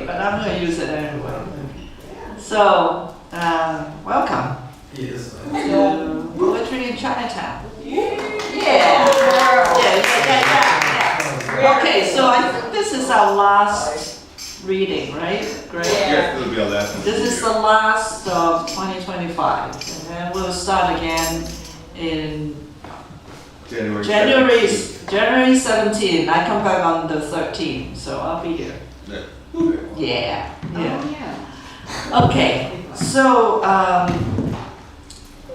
but I'm going to use it anyway. So, welcome to Poetry in Chinatown. Yeah. Okay, so I think this is our last reading, right? Great. Yes, it'll be our last one. This is the last of 2025, and then we'll start again in January 17. I come back on the 13th, so I'll be here. Yeah. Okay, so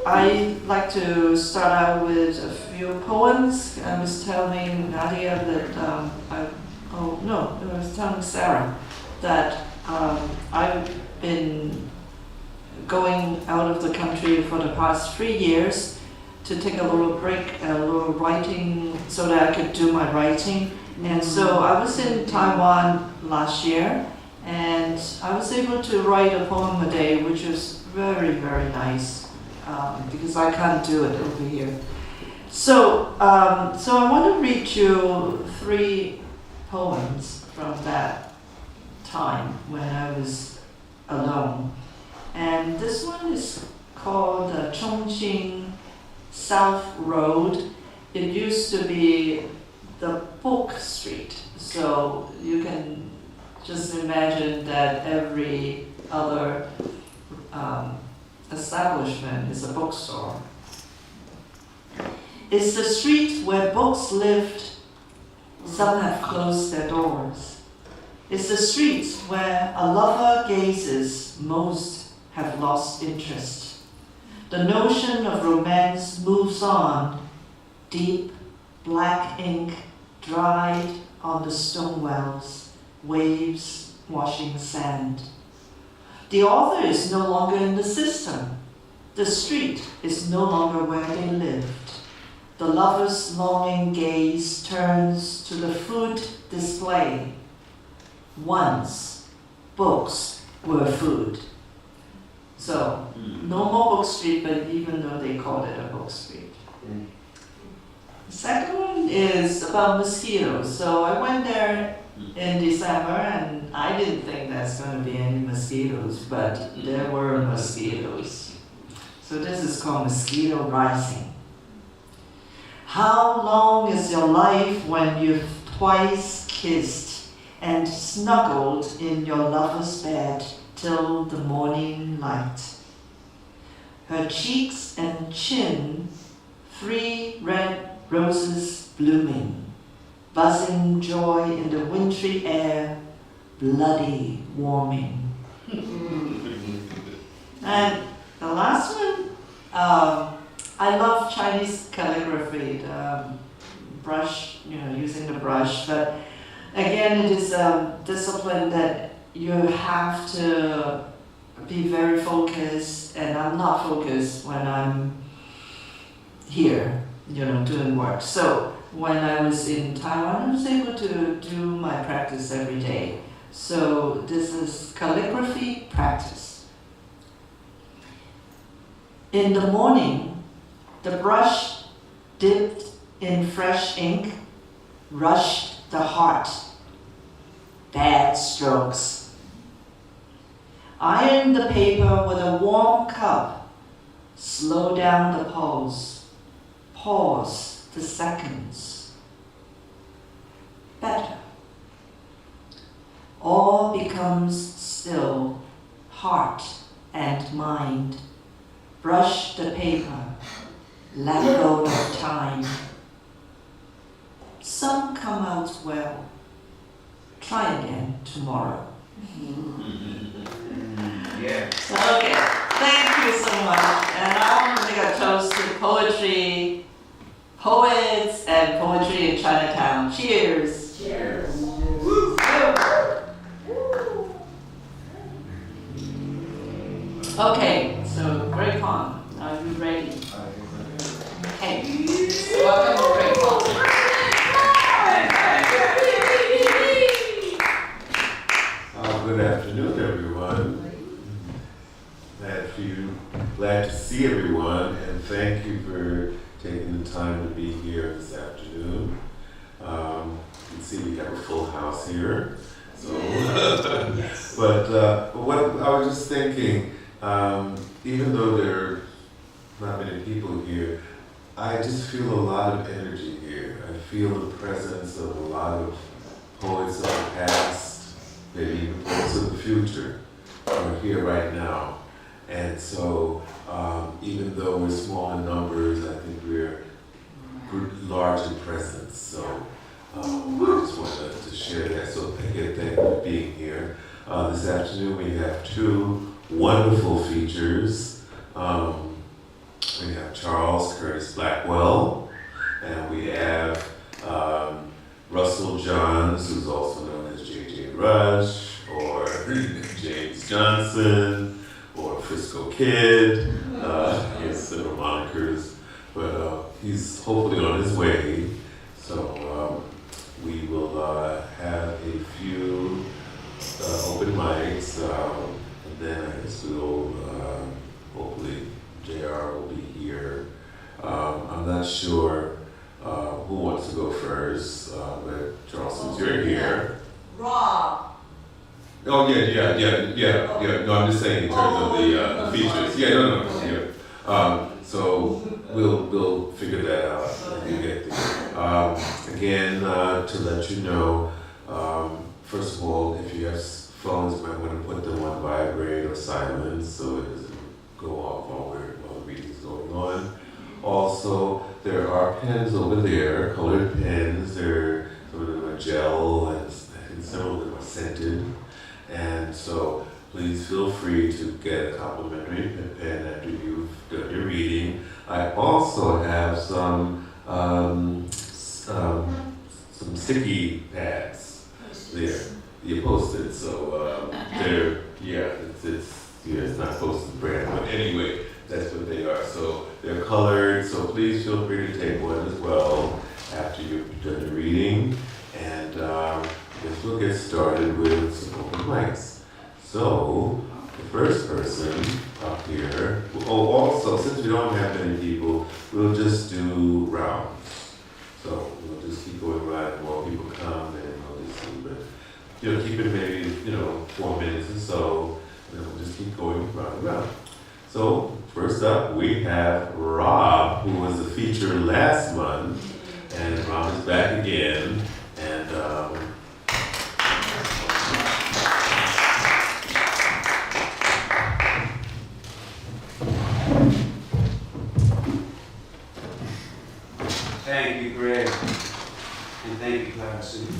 I like to start out with a few poems. I was telling Nadia that I was telling Sarah that I've been going out of the country for the past 3 years to take a little break, a little writing, so that I could do my writing. And so I was in Taiwan last year, and I was able to write a poem a day, which is very, very nice, because I can't do it over here. So I want to read you 3 poems from that time when I was alone. And this one is called Chongqing South Road. It used to be the book street, so you can just imagine that every other establishment is a bookstore. It's the street where books lived. Some have closed their doors. It's the street where a lover gazes. Most have lost interest. The notion of romance moves on. Deep black ink dried on the stone wells, waves washing sand. The author is no longer in the system. The street is no longer where they lived. The lover's longing gaze turns to the food display. Once, books were food. So, no more book street, but even though they called it a book street. The second one is about mosquitoes. So I went there in December, and I didn't think there's going to be any mosquitoes, but there were mosquitoes. So this is called Mosquito Rising. How long is your life when you've twice kissed and snuggled in your lover's bed till the morning light? Her cheeks and chin, 3 red roses blooming, buzzing joy in the wintry air, bloody warming. And the last one, I love Chinese calligraphy, brush, using the brush, but again, it is a discipline that you have to be very focused, and I'm not focused when I'm here, doing work. So when I was in Taiwan, I was able to do my practice every day. So this is calligraphy practice. In the morning, the brush dipped in fresh ink rushed the heart. Bad strokes. Iron the paper with a warm cup. Slow down the pulse. Pause the seconds. Better. All becomes still, heart and mind. Brush the paper. Let go of time. Some come out well. Try again tomorrow. Yeah. Okay, thank you so much. And I want to make a toast to poetry, poets, and poetry in Chinatown. Cheers. Cheers. Woo. Okay, so great poem. Are you ready? Okay. Welcome to Great Poem. Good afternoon, everyone. Glad to see everyone, and thank you for taking the time to be here this afternoon. You can see we have a full house here, so even though there are not many people here, I just feel a lot of energy here. I feel the presence of a lot of poets of the past, maybe even poets of the future, who are here right now. And so, even though we're small in numbers, I think we're large in presence. So, I just wanted to share that. So, again, thank you for being here. This afternoon, we have two wonderful features. We have Curtis Blackwell, and we have Russell Johns, who's also known as J.J. Rush, or James Johnson, or Frisco Kid. He has several monikers, but he's hopefully on his way. So we will have a few open mics, and then I guess we'll hopefully JR will be here. I'm not sure who wants to go first, but Charles, since you're here. Wrought. Oh yeah. No, I'm just saying in terms of the features. Yeah, no. So we'll figure that out when you get there. Again, to let you know, first of all, if you have phones, you might want to put them on vibrate or silence so it doesn't go off while the reading is going on. Also, there are pens over there, colored pens. Some of them are gel, and I think several of them are scented. And so, please feel free to get a complimentary pen after you've done your reading. I also have some sticky pads there. You posted, so it's not posted brand, but anyway, that's what they are. So they're colored, so please feel free to take one as well after you've done your reading. And I guess we'll get started with some open mics. So the first person up here, also, since we don't have many people, we'll just do rounds. So we'll just keep going around, and more people come, and we'll just see, but keep it maybe, 4 minutes or so, and we'll just keep going round and round. So, first up, we have Rob, who was a feature last month, and Rob is back again, and Thank you, Greg, and thank you, Clarion.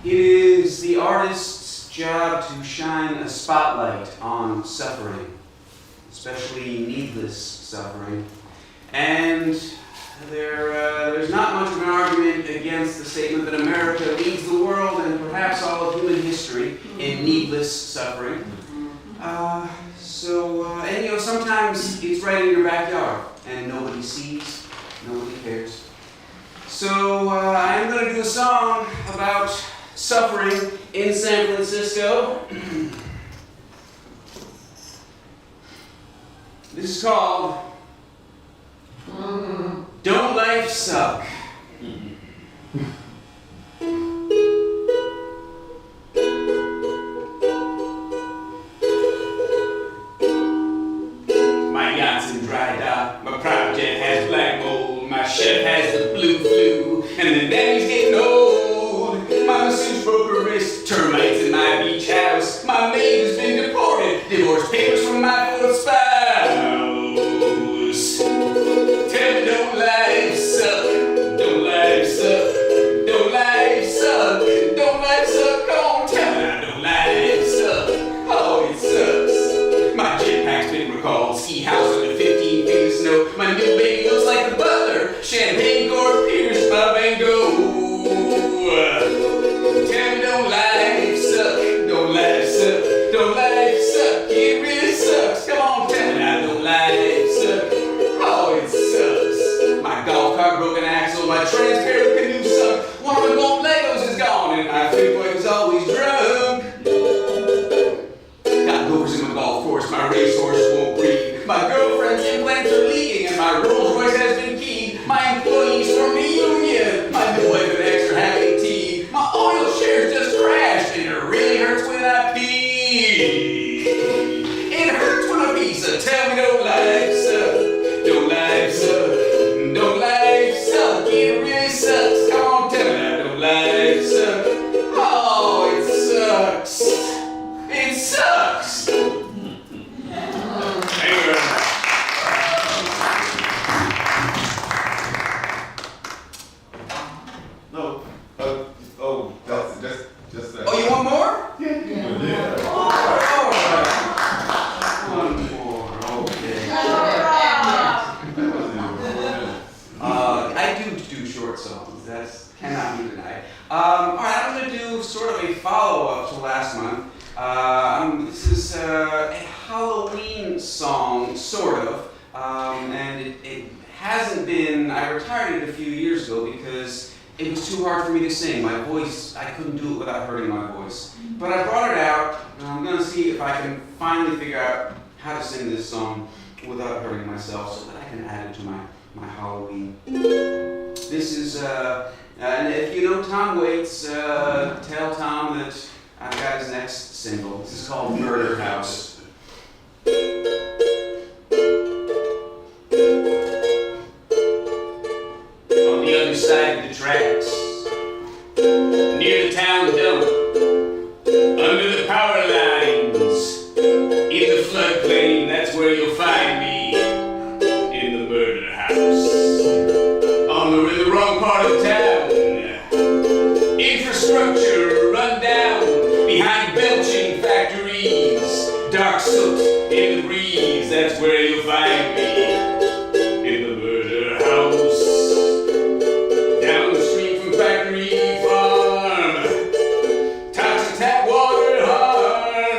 It is the artist's job to shine a spotlight on suffering, especially needless suffering. And there's not much of an argument against the statement that America leads the world and perhaps all of human history in needless suffering. Sometimes it's right in your backyard and nobody sees, nobody cares. So I'm going to do a song about suffering in San Francisco. This is called Don't Life Suck? My yacht's in dry dock, my private jet has black mold, my chef has the blue flu, and the daddy's getting old. My masseuse broke her wrist, termites in my beach house, my maid has been deported, divorce papers from my fourth spouse. Tell me, don't life suck? Don't life suck? Don't life suck? Don't life suck? Come on, tell me now, don't life suck? Oh, it sucks. My jetpack's been recalled, ski house under 15 feet of snow. My new baby looks like the butler. Champagne gourd pierced by Van Gogh. Tell me, don't life suck? Don't life suck? Don't life suck? follow-up to last month. This is a Halloween song, sort of, and it hasn't been. I retired it a few years ago because it was too hard for me to sing. My voice, I couldn't do it without hurting my voice. But I brought it out, and I'm going to see if I can finally figure out how to sing this song without hurting myself so that I can add it to my Halloween. This is, and if you know Tom Waits, tell Tom that I've got his next single. This is called Murder House. On the other side of the tracks, near the town dump, under the power lines, in the floodplain, that's where you'll find me, in the murder house. In the wrong part of town, infrastructure run down, behind belching factories, dark soot in the breeze, that's where you'll find me, in the murder house. Down the street from Factory Farm, toxic tap water harm,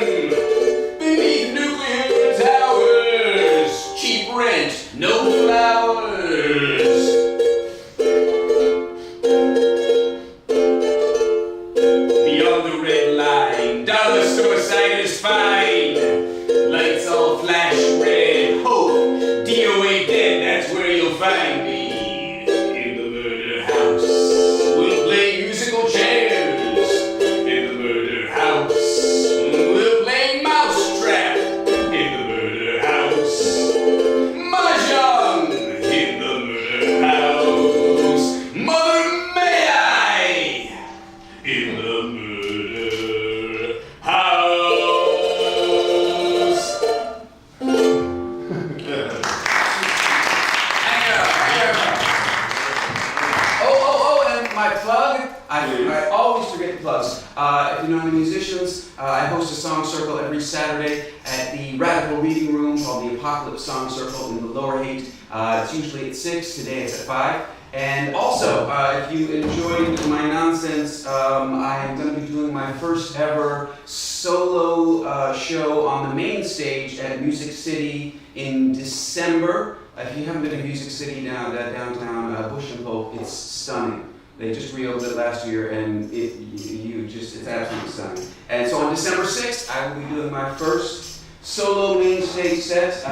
beneath nuclear towers, cheap rent, no flowers. Beyond the red line, dollar store ciders fine, lights all flash red, hope, DOA dead, that's where you'll find me. We'll play musical chairs in the murder house. We'll play mousetrap in the murder house. Mahjong in the murder house. Mother may I in the murder house. My plug, I always forget the plugs. If you know any musicians, I host a song circle every Saturday at the Radical Reading Room called the Apocalypse Song Circle in the Lower Haight. It's usually at 6, today it's at 5. And also, if you enjoyed my nonsense, I am going to be doing my first ever solo show on the main stage at Music City in December. If you haven't been to Music City downtown Bush and Polk, it's stunning. They just reopened it last year, and it's absolutely stunning. And so on December 6th, I will be doing my first solo main stage set.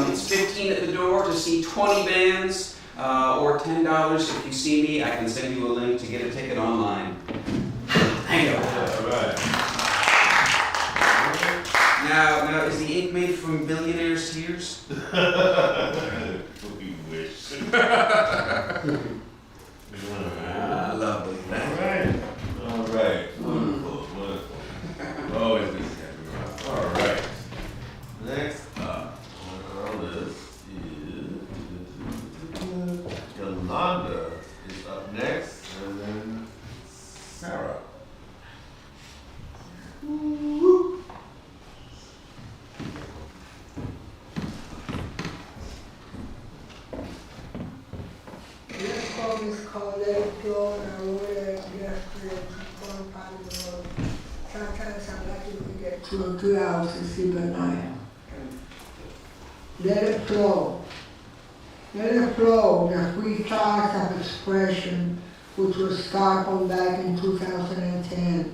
It's $15 at the door to see 20 bands, or $10 if you see me. I can send you a link to get a ticket online. Thank you. All right. Now, is the ink made from billionaires' tears? We wish. Lovely. All right. Wonderful. Always good to have you around. All right. Next up on our list is Yolanda is up next, and then Sarah. This poem is called Let It Go, and I wrote it yesterday to one part of the road. Sometimes I'm lucky to get 2 or 3 hours to sleep at night. Let it flow. Let it flow, the free thoughts of expression, which was started back in 2010,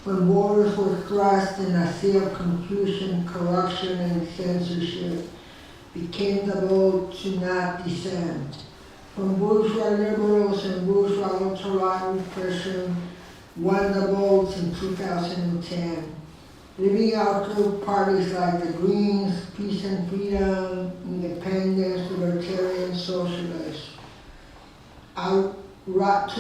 when borders were thrust in a sea of confusion, corruption, and censorship, became the bold to not descend. From bourgeois liberals and bourgeois ultra-right repression won the votes in 2010. Leaving out group parties like the Greens, Peace and Freedom, Independence, Libertarian, Socialists. I write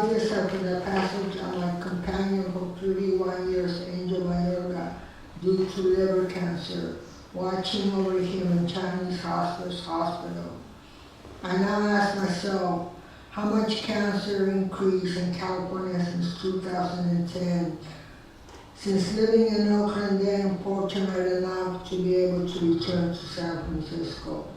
this after the passage of my companion for 31 years, Angel Mayorga, due to liver cancer, watching over him in Chinese hospital. I now ask myself, how much cancer increased in California since 2010? Since living in Oakland, I am fortunate enough to be able to return to San Francisco.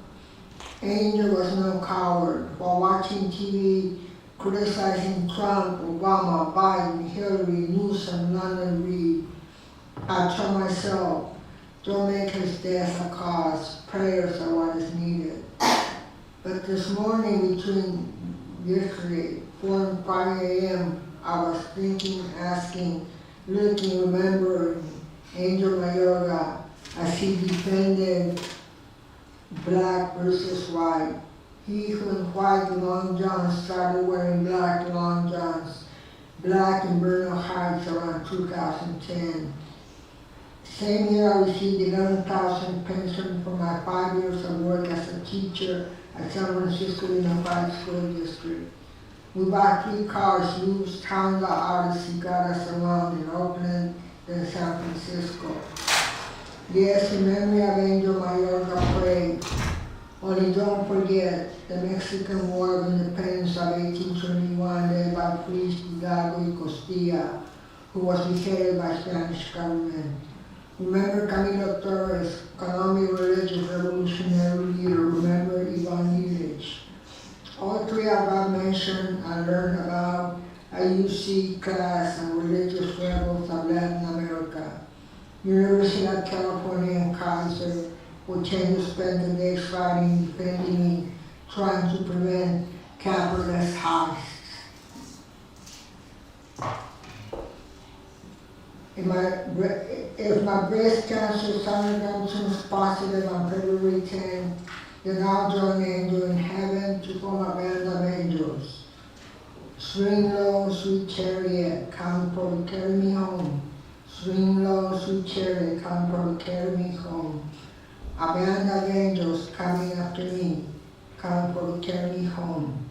Angel was no coward. While watching TV, criticizing Trump, Obama, Biden, Hillary, Newsom, London, Reed. I tell myself, don't make his death a cause. Prayers are what is needed. But this morning, between yesterday, 4 and 5 a.m., I was thinking, asking, looking, remembering Angel Mayorga as he defended black versus white. He who in white long johns started wearing black long johns, black in Bernal Heights around 2010. Same year I received 11,000 pension for my 5 years of work as a teacher at San Francisco Unified School District. We bought 3 cars, used Honda Odyssey, got us around in Oakland, then San Francisco. Yes, in memory of Angel Mayorga Parade. Only don't forget the Mexican War of Independence of 1821 led by Priest Hidalgo y Costilla, who was beheaded by Spanish government. Remember Camilo Torres, Colombian religious revolutionary leader. Remember Ivan Illich. All 3 above mentioned I learned about a UC class on religious rebels of Latin America. University of California and Kaiser would tend to spend the days fighting, defending me, trying to prevent capitalist heists. If my breast cancer sonogram was positive on February 10, then I'll join Angel in heaven to form a band of angels. Swing low, sweet chariot, come for to carry me home. Swing low, sweet chariot, come for to carry me home. A band of angels coming after me, come for to carry me home.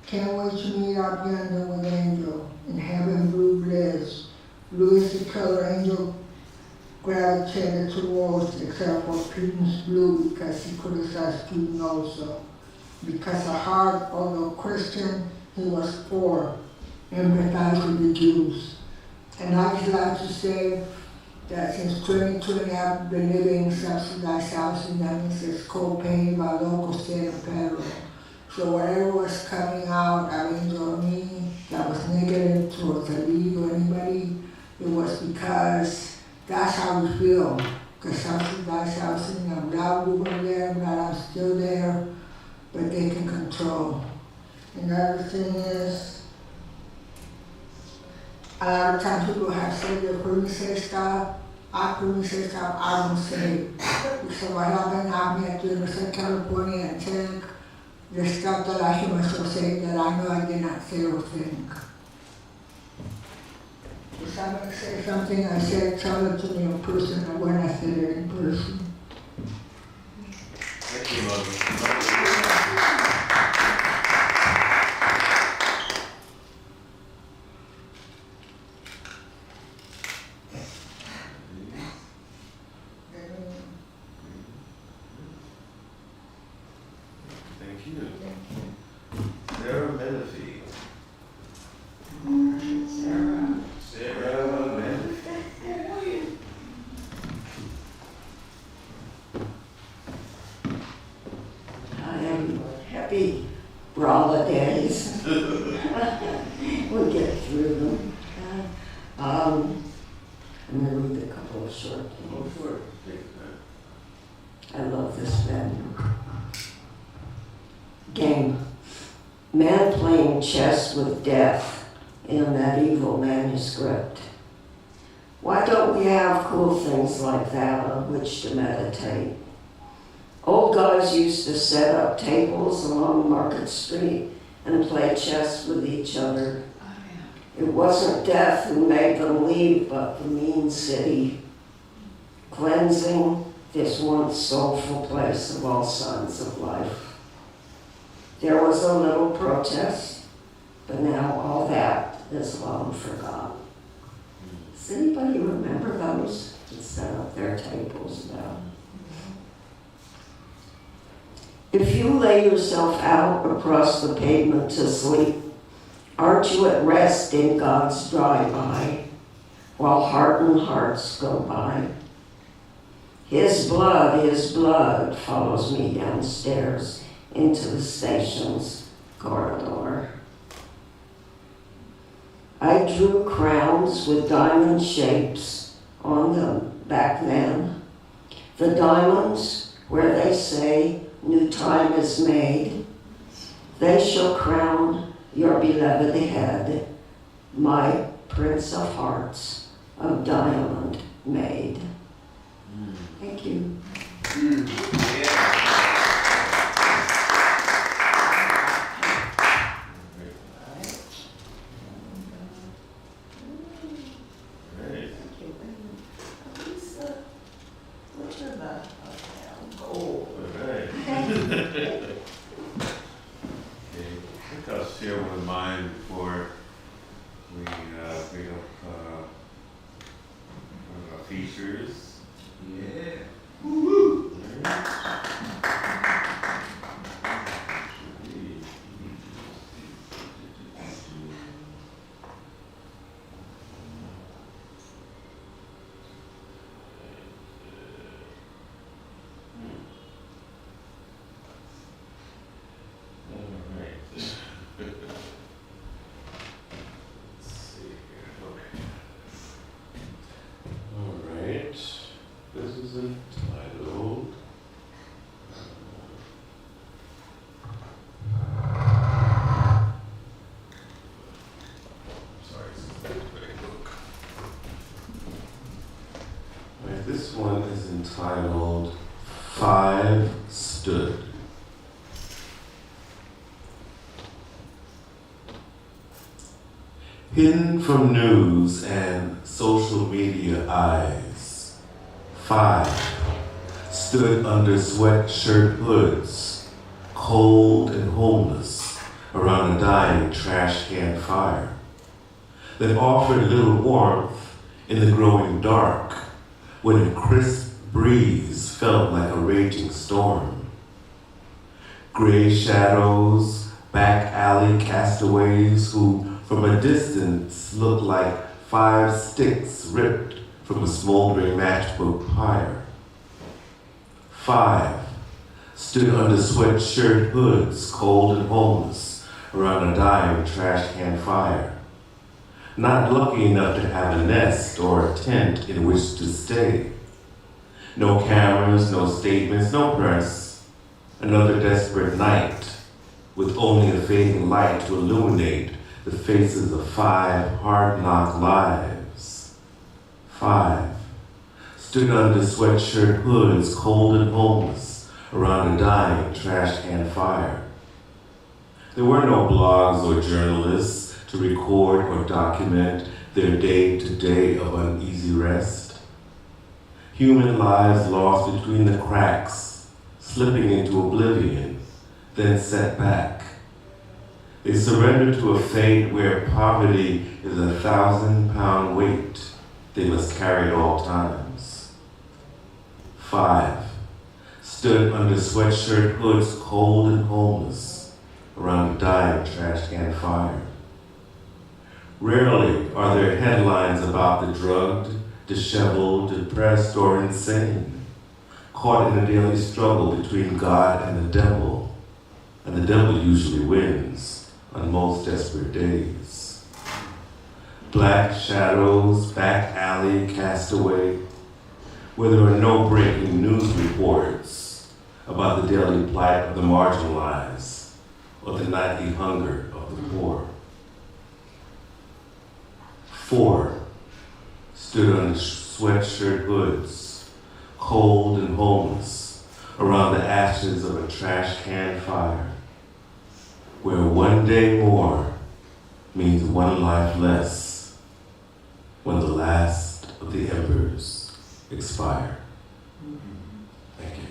Can't wait to meet up yonder with Angel in heaven blue bliss. Blue is the color Angel gravitated towards, except for Putin's blue, because he criticized Putin also. Because at heart, although Christian, he was poor, empathized with the Jews. And I just like to say that since 2020, I've been living in subsidized housing, that means it's co-paid by local, state, and federal. So whatever was coming out of Angel and me that was negative towards the league or anybody, it was because that's how we feel. Because subsidized housing, I'm glad we were there, I'm glad I'm still there, but they can control. And the other thing is, a lot of times people have said they'll heard me say stuff, after me say stuff, I don't say it. So what happened, I met to University of California and Tech, the stuff that I hear myself say that I know I did not say or think. If somebody says something I said, tell it to me in person or when I said it in person. Thank you, Mother. Thank you. Sarah Menifee. Sarah Menifee. I am happy for all the days. We'll get through them. I'm going to read a couple of short things. Oh, sure. Take your time. I love this menu. Game. Man playing chess with death in a medieval manuscript. Why don't we have cool things like that on which to meditate? Old guys used to set up tables along Market Street and play chess with each other. It wasn't death who made them leave, but the mean city, cleansing this once soulful place of all signs of life. There was a little protest, but now all that is long forgotten. Does anybody remember those that set up their tables now? If you lay yourself out across the pavement to sleep, aren't you at rest in God's drive-by, while hardened hearts go by? His blood follows me downstairs into the station's corridor. I drew crowns with diamond shapes on them back then. The diamonds, where they say new time is made, they shall crown your beloved head, my Prince of Hearts of diamond made. Thank you. I'll share one of mine before we bring up one of our features. Yeah. Woo-hoo! This is entitled this one is entitled Five Stood. Hidden from news and social media eyes, five stood under sweatshirt hoods, cold and homeless, around a dying trash can fire that offered little warmth in the growing dark when a crisp breeze felt like a raging storm. Gray shadows, back alley castaways who from a distance looked like five sticks ripped from a smoldering matchbook pyre. Five stood under sweatshirt hoods, cold and homeless, around a dying trash can fire. Not lucky enough to have a nest or a tent in which to stay. No cameras, no statements, no press. Another desperate night with only a fading light to illuminate the faces of five hard-knock lives. Five stood under sweatshirt hoods, cold and homeless, around a dying trash can fire. There were no blogs or journalists to record or document their day-to-day of uneasy rest. Human lives lost between the cracks, slipping into oblivion, then set back. They surrendered to a fate where poverty is a 1,000-pound weight they must carry at all times. Five stood under sweatshirt hoods, cold and homeless, around a dying trash can fire. Rarely are there headlines about the drugged, disheveled, depressed, or insane, caught in a daily struggle between God and the devil usually wins on most desperate days. Black shadows, back alley, castaway, where there are no breaking news reports about the daily plight of the marginalized or the nightly hunger of the poor. Four stood under sweatshirt hoods, cold and homeless, around the ashes of a trash can fire, where one day more means one life less when the last of the embers expire. Thank you.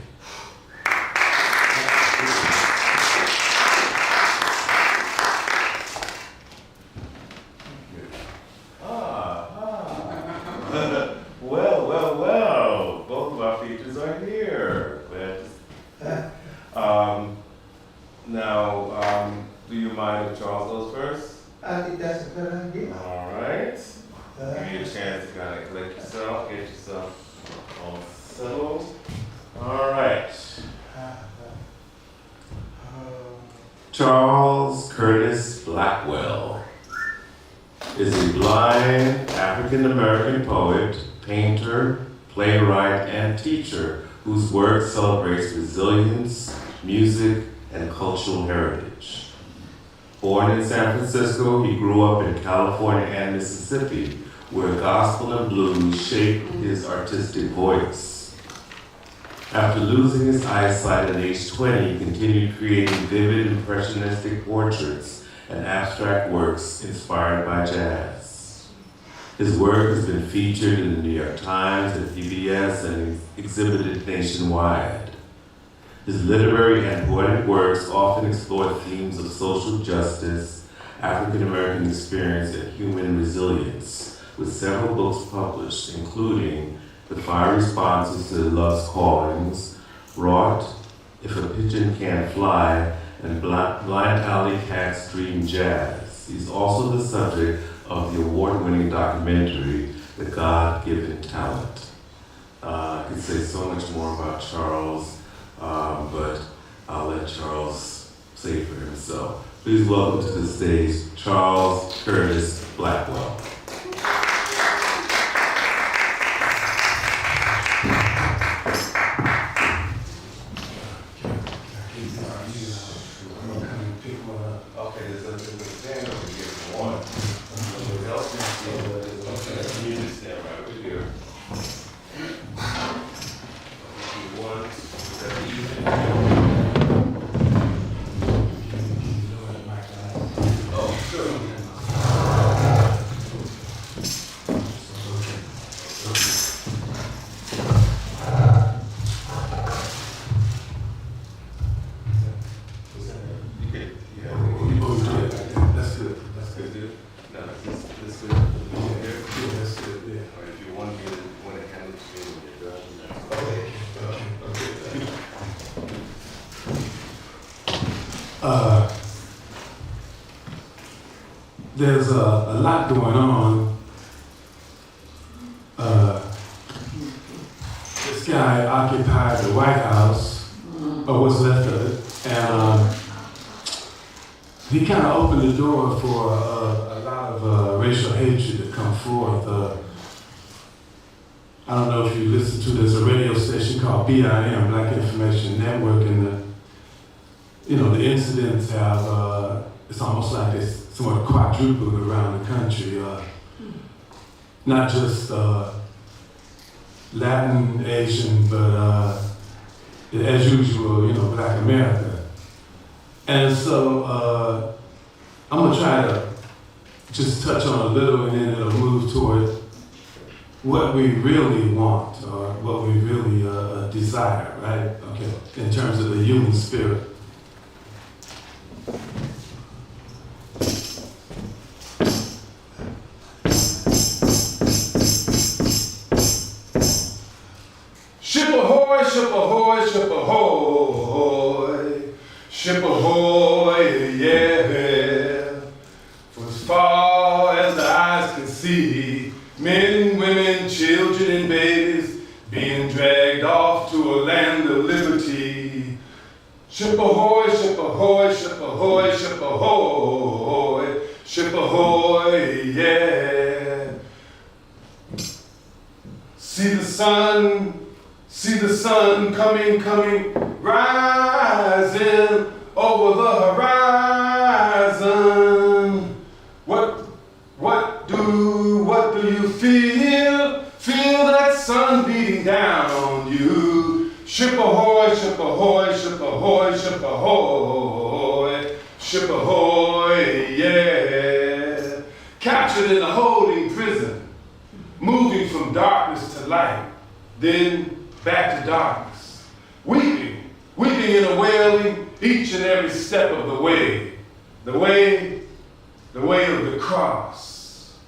Well, both of our features are here. Now, do you mind if Charles goes first? I think that's a good idea. All right. Give you a chance to kind of collect yourself, get yourself all settled. All right. Charles Curtis Blackwell is is a blind African-American poet, painter, playwright, and teacher whose work celebrates resilience, music, and cultural heritage. Born in San Francisco, he grew up in California and Mississippi, where gospel and blues shaped his artistic voice. After losing his eyesight at age 20, he continued creating vivid impressionistic portraits and abstract works inspired by jazz. His work has been featured in the New York Times and PBS and exhibited nationwide. His literary and poetic works often explore themes of social justice, African American experience, and human resilience, with several books published, including The 5 Responses to Love's Callings, Wrought, If a Pigeon Can't Fly, and Blind Alley Cat's Dream Jazz. He's also the subject of the award-winning documentary, The God Given Talent. I could say so much more about Charles, but I'll let Charles say it for himself. Please welcome to the stage, Charles Curtis Blackwell. Okay, there's a stand over here for one. What else? Okay, you just stand right over here. One, oh, sure. There's a lot going on. This guy occupied the White House, or what's left of it, and he kind of opened the door for a lot of racial hatred to come forth. I don't know if you listen to, there's a radio station called BIM, Black Information Network, and the incidents have, it's almost like it's sort of quadrupled around the country. Not just Latin, Asian, but as usual, Black America. And so I'm gonna try to just touch on a little and then it'll move toward what we really want or what we really desire, right? Okay, in terms of the human spirit. Ship ahoy, ship ahoy, ship ahoy, ship ahoy, yeah. For as far as the eyes can see, men, women, children, and babies being dragged off to a land of liberty. Ship ahoy, ship ahoy, ship ahoy, ship ahoy, ship ahoy, yeah. See the sun coming, rising over the horizon. What do you feel? Feel that sun beating down on you. Ship ahoy, ship ahoy, ship ahoy, ship ahoy, ship ahoy, yeah. Captured in a holding prison, moving from darkness to light, then back to darkness, weeping and wailing each and every step of the way of the cross.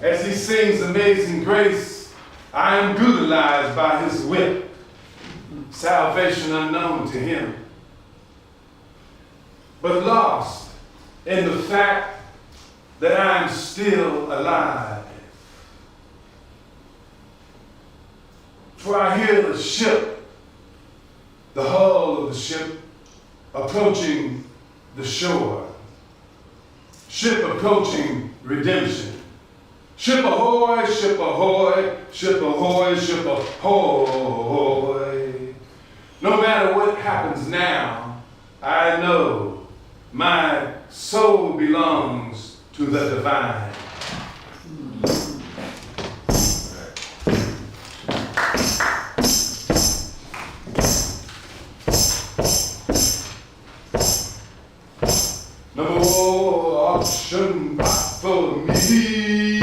As he sings Amazing Grace, I am brutalized by his whip, salvation unknown to him, but lost in the fact that I am still alive. For I hear the ship, the hull of the ship, approaching the shore. Ship approaching redemption. Ship ahoy, ship ahoy, ship ahoy, ship ahoy. No matter what happens now, I know my soul belongs to the divine. No more auction block for me.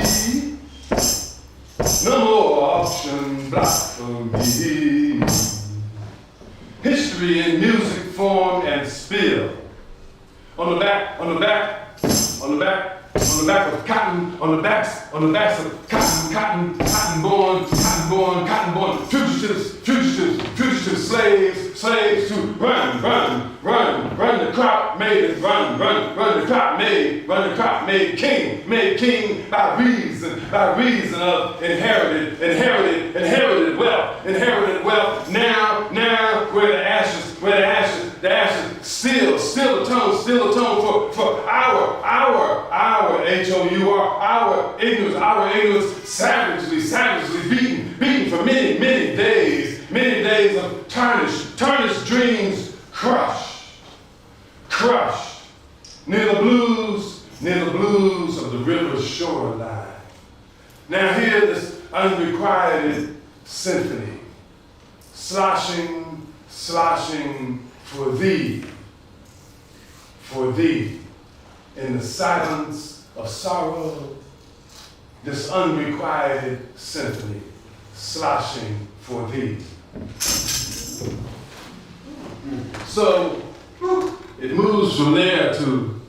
No more auction block for me. History in music, form, and spill. On the back of cotton, on the backs of cotton born fugitives, slaves to run the crop made king by reason of inherited wealth. Now where the ashes still atone for our HOUR, our ignorance savagely beaten for many days of tarnished dreams crushed near the blues of the river's shoreline. Now hear this unrequited symphony, sloshing for thee, in the silence of sorrow, this unrequited symphony, sloshing for thee. So it moves from there to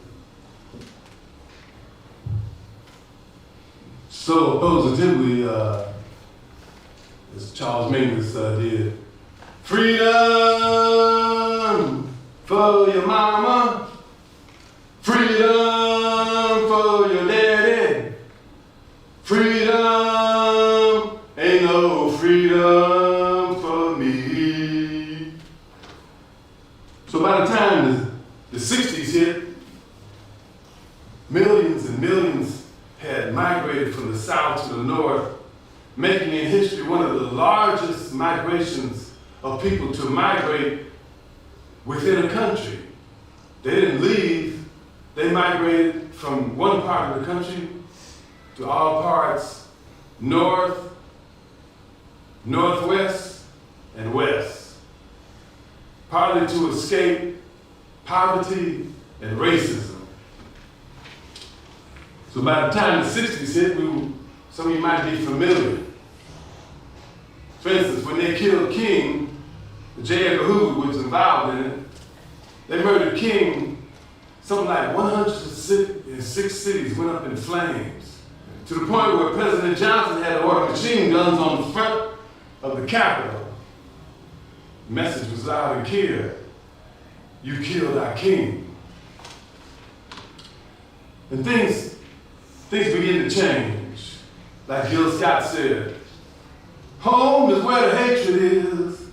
so positively, as Charles Mingus did. Freedom for your mama, freedom for your daddy, freedom ain't no freedom for me. So by the time the 60s hit, millions and millions had migrated from the south to the north, making in history one of the largest migrations of people to migrate within a country. They didn't leave, they migrated from one part of the country to all parts, north, northwest, and west, partly to escape poverty and racism. So by the time the 60s hit, some of you might be familiar. For instance, when they killed King, J. Edgar Hoover was involved in it. They murdered King, something like 106 cities went up in flames, to the point where President Johnson had to order machine guns on the front of the Capitol. The message was loud and clear: you killed our king. And things begin to change. Like Gil Scott said, home is where the hatred is.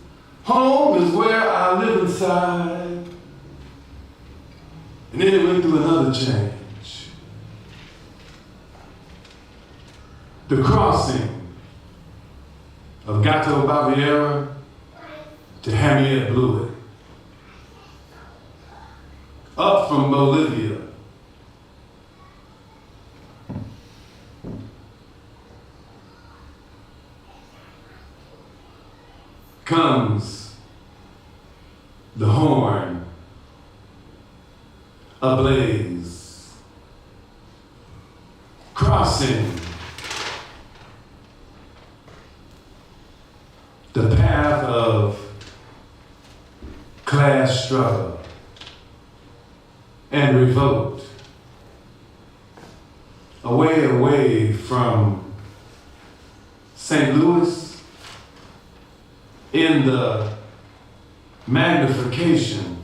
Home is where I live inside. And then it went through another change. The crossing of Gato Baviera to Hamiet Blewett. Up from Bolivia. Comes the horn ablaze, crossing the path of class struggle and revolt, away from St. Louis, in the magnification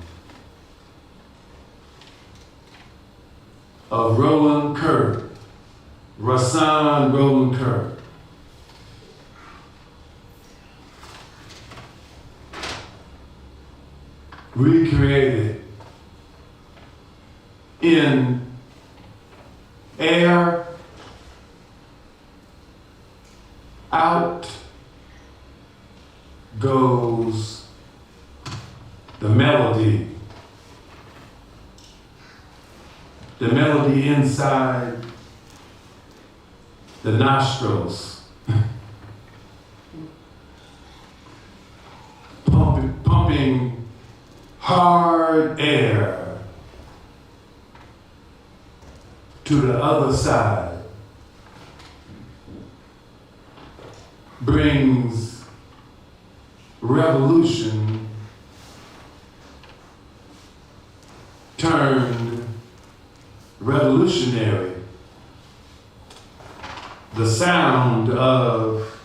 of Roland Kirk, Rahsaan Roland Kirk. Recreated in air out goes the melody. The melody inside the nostrils. Pumping hard air to the other side brings revolution turned revolutionary. The sound of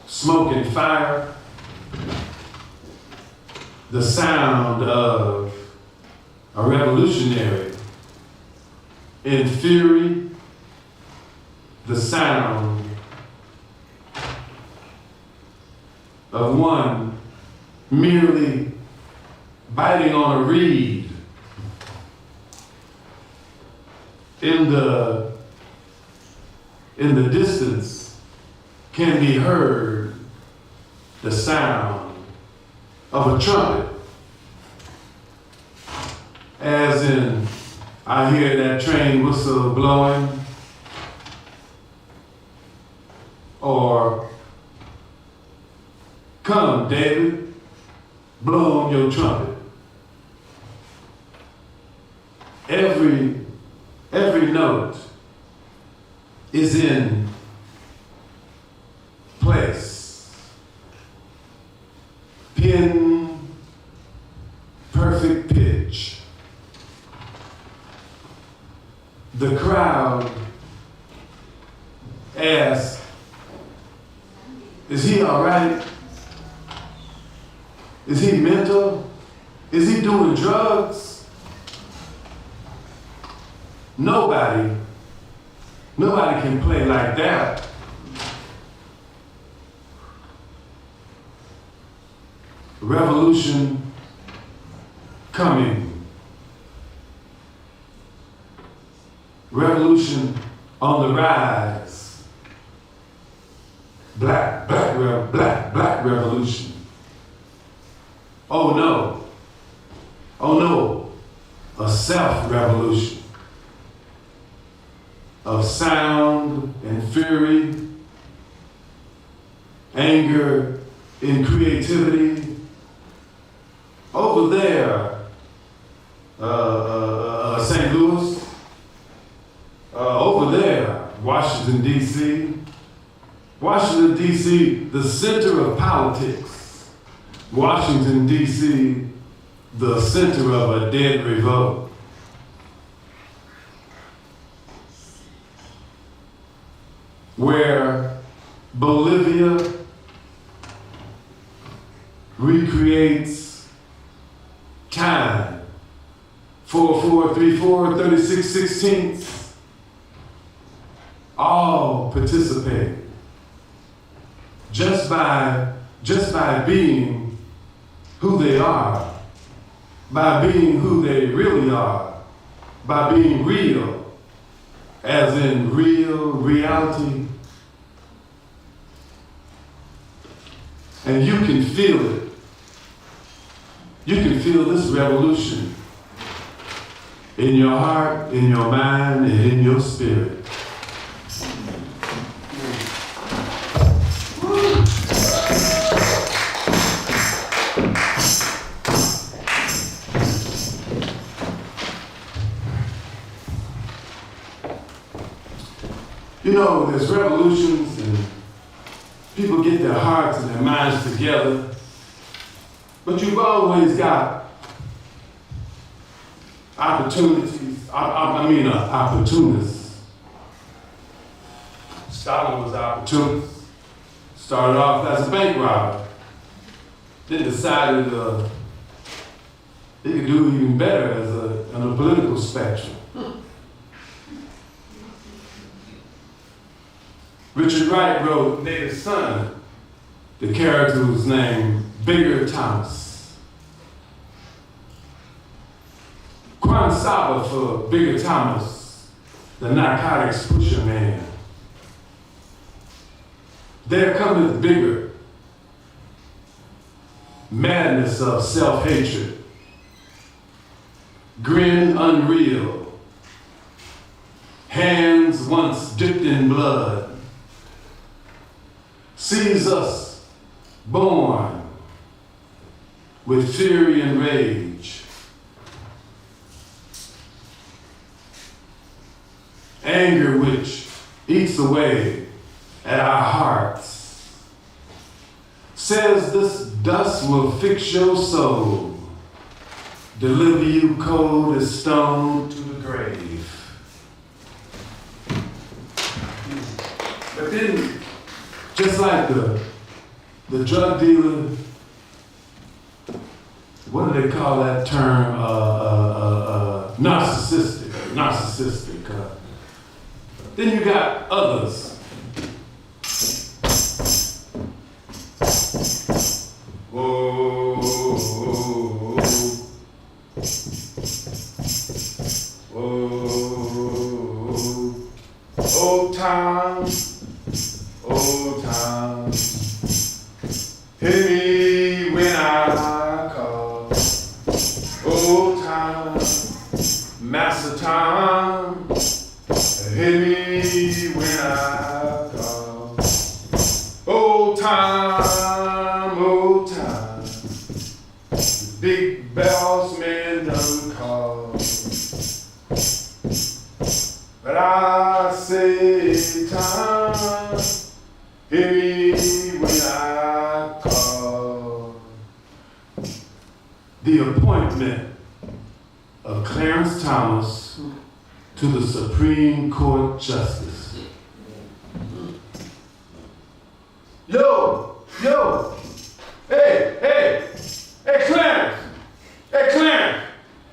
smoke and fire, the sound of a revolutionary in fury, the sound of one merely biting on a reed in the distance can be heard the sound of a trumpet. As in, I hear that train whistle blowing, or come, David, blow on your trumpet. Every note is in place. Pin perfect pitch. The crowd asks, is he all right? Is he mental? Is he doing drugs? Nobody can play like that. Revolution coming. Revolution on the rise. Black revolution. Oh no, a self-revolution of sound and fury, anger and creativity. Over there, St. Louis, over there, Washington, D.C. Washington, D.C., the center of politics. Washington, D.C., the center of a dead revolt. Where Bolivia recreates time, 4434, 36/16, all participate just by being who they are, by being who they really are, by being real, as in real reality. And you can feel it. You can feel this revolution in your heart, in your mind, and in your spirit. You know, there's revolutions and people get their hearts and their minds together, but you've always got opportunities, opportunists. Stalin was an opportunist, started off as a bank robber, then decided he could do even better on the political spectrum. Richard Wright wrote Native Son, the character was named Bigger Thomas. Quan Saba for Bigger Thomas, the narcotics pusher man. there comes the bigger madness of self-hatred, grin unreal, hands once dipped in blood, sees us born with fury and rage, anger which eats away at our hearts, says this dust will fix your soul, deliver you cold as stone to the grave. But then, just like the drug dealer, what do they call that term? Narcissistic. Then you got others. Whoa, whoa, old time, hear me when I call. Old time, master time, hear me when I call. Old time, big boss man done call. But I say time, hear me when I call. The appointment of Clarence Thomas to the Supreme Court Justice. Yo, hey, Clarence,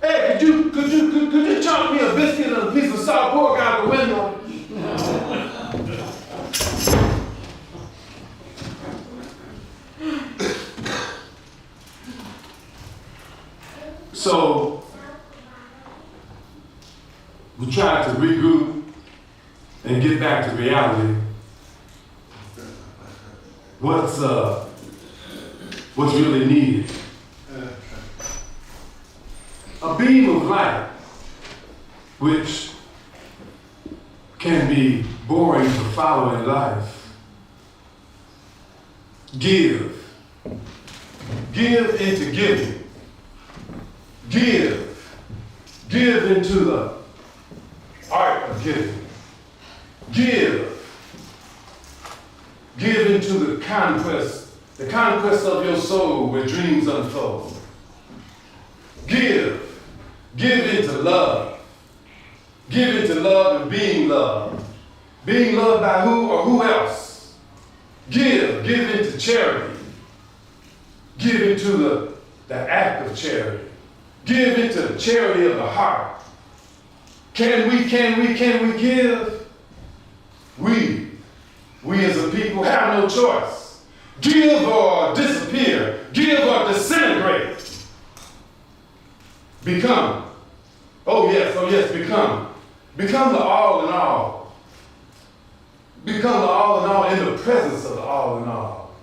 hey, could you chop me a biscuit and a piece of salt pork out the window? So, we tried to regroup and get back to reality. What's really needed? A beam of light, which can be boring to follow in life. Give into giving. Give into the art of giving. Give into the conquest of your soul where dreams unfold. Give into love. Give into love and being loved. Being loved by who or who else? Give into charity. Give into the act of charity. Give into the charity of the heart. Can we give? We as a people have no choice. Give or disappear. Give or disintegrate. Become. Oh yes, become. Become the all in all. Become the all in all in the presence of the all in all.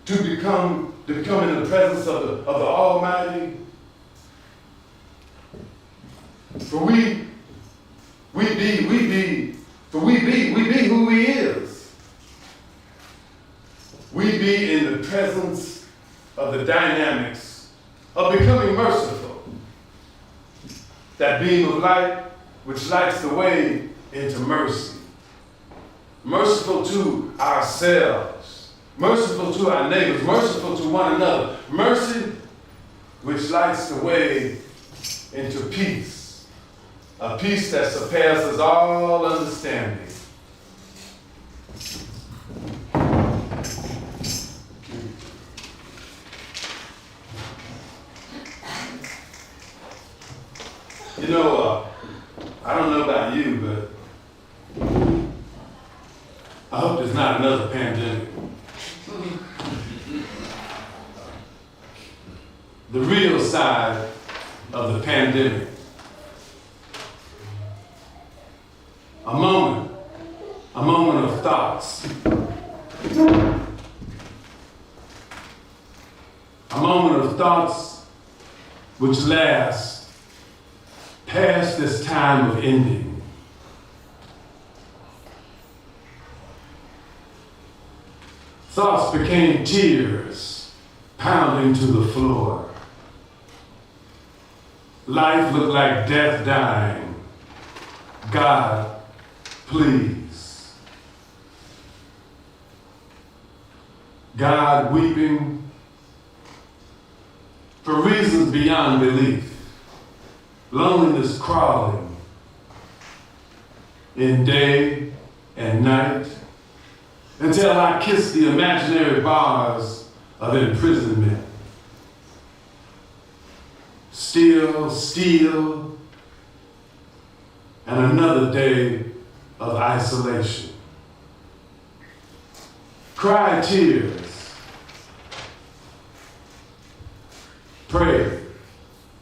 To become in the presence of the Almighty. For we be who He is. We be in the presence of the dynamics of becoming merciful. That beam of light which lights the way into mercy. Merciful to ourselves. Merciful to our neighbors. Merciful to one another. Mercy which lights the way into peace. A peace that surpasses all understanding. You know, I don't know about you, but I hope there's not another pandemic. The real side of the pandemic. A moment of thoughts, A moment of thoughts which last past this time of ending. Thoughts became tears pounding to the floor. Life looked like death dying. God, please. God weeping for reasons beyond belief. Loneliness crawling in day and night until I kissed the imaginary bars of imprisonment. Still, steel, and another day of isolation. Cry tears. Pray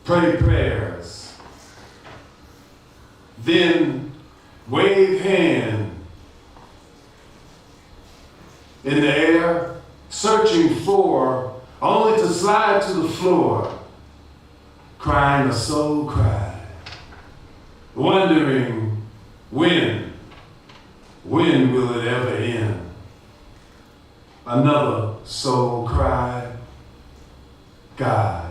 prayers. Then wave hand in the air, searching for, only to slide to the floor, crying a soul cry, wondering when will it ever end? Another soul cry, God.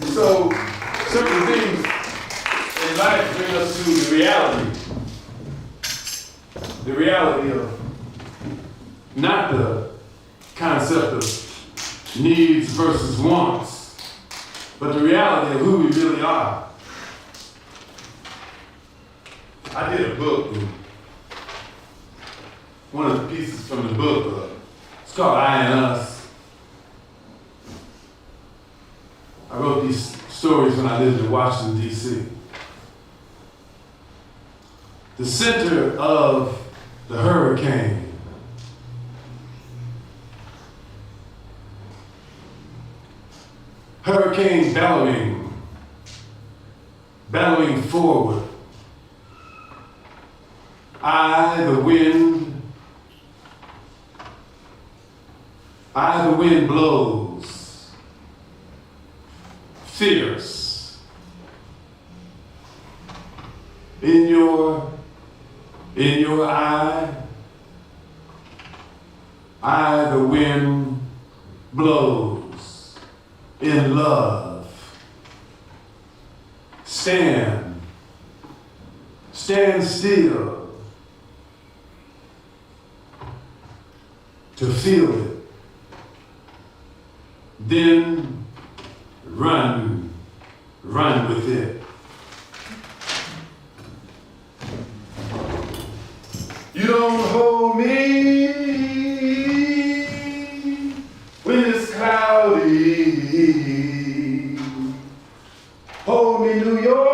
So, certain things in life bring us to the reality of not the concept of needs versus wants, but the reality of who we really are. I did a book, and one of the pieces from the book, it's called I and Us. I wrote these stories when I lived in Washington, D.C. The center of the hurricane bellowing forward. I, the wind blows, fierce. In your eye, the wind blows in love. Stand still to feel it. Then run with it. You don't hold me when it's cloudy. Hold me, New York,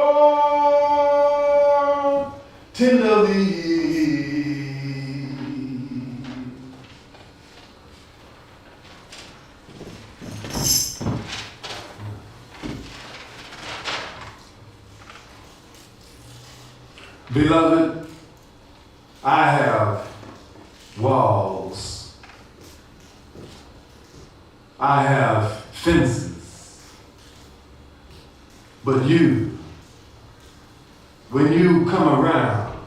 tenderly. Beloved, I have walls. I have fences. But you, when you come around,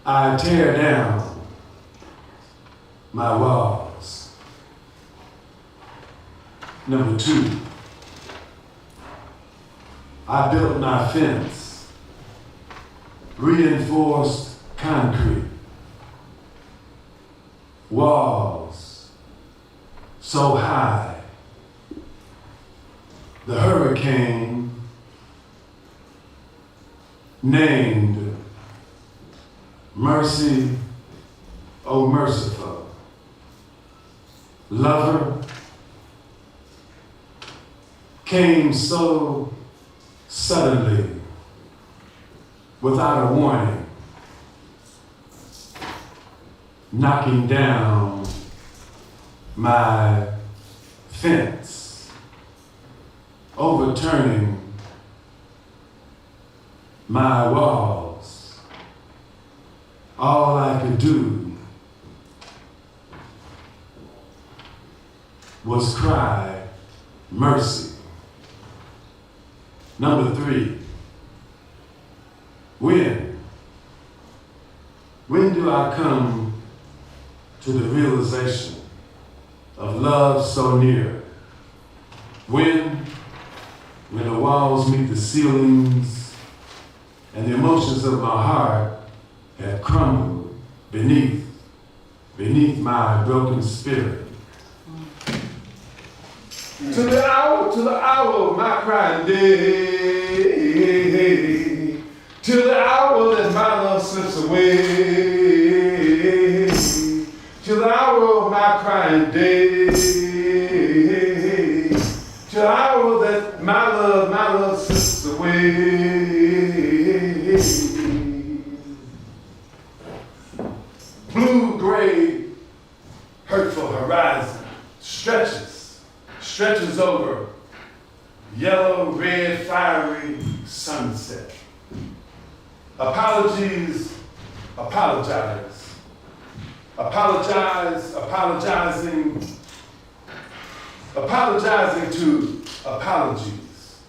I tear down my walls. Number 2, I built my fence, reinforced concrete, walls so high. The hurricane named Mercy, O Merciful, Lover, came so suddenly, without a warning, knocking down my fence, overturning my walls, all I could do was cry mercy. Number 3, when do I come to the realization of love so near? When the walls meet the ceilings and the emotions of my heart have crumbled beneath my broken spirit. To the hour of my crying day, till the hour that my love slips away, till the hour of my crying day, till the hour that my love slips away. Blue, gray, hurtful horizon stretches over yellow, red, fiery sunset. Apologies, apologize. Apologizing to apologies.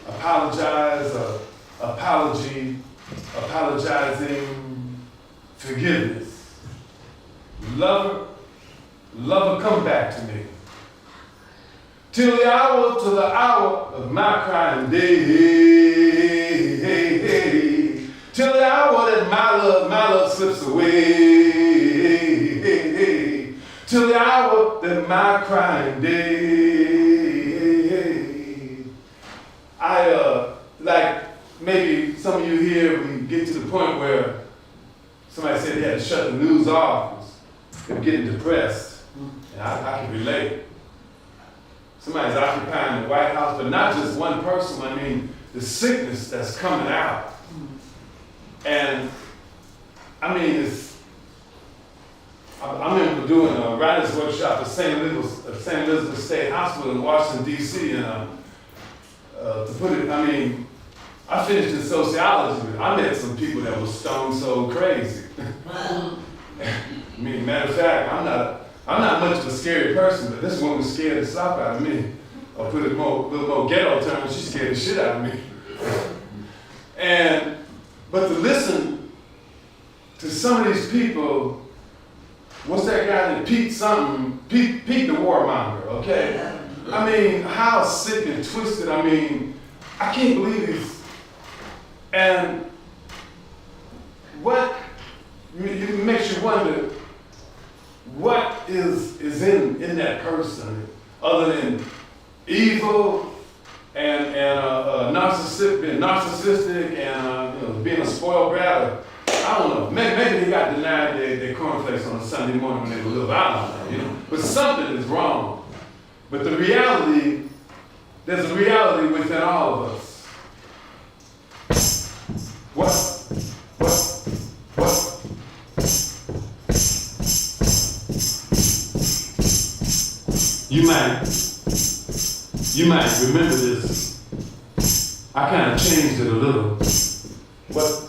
Apologize, apology, apologizing, forgiveness. Lover, come back to me. Till the hour of my crying day, till the hour that my love slips away, till the hour that my crying day. Like maybe some of you here, we get to the point where somebody said they had to shut the news off, they're getting depressed, and I can relate. Somebody's occupying the White House, but not just one person. I mean, the sickness that's coming out. And I mean, I remember doing a writer's workshop at St. Elizabeth State Hospital in Washington, D.C. And to put it, I mean, I finished in sociology, but I met some people that were stone so crazy. I mean, matter of fact, I'm not much of a scary person, but this woman scared the slap out of me. Or put it a little more ghetto terms, she scared the shit out of me. But to listen to some of these people, what's that guy named Pete the warmonger, okay? I mean, how sick and twisted, I mean, I can't believe this. And what, it makes you wonder, what is in that person other than evil and being narcissistic and being a spoiled brat? I don't know. Maybe they got denied their cornflakes on a Sunday morning when they were little. I don't know. But something is wrong. But the reality, there's a reality within all of us. What? You might remember this. I kind of changed it a little. What?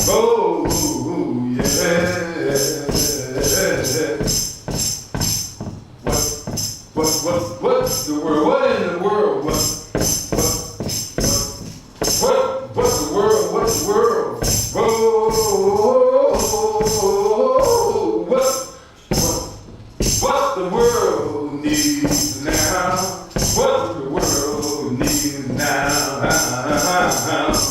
Oh, yeah. What's the world? What in the world? What's the world? What's the world? Whoa, what the world needs now? What the world needs now? What the world needs now?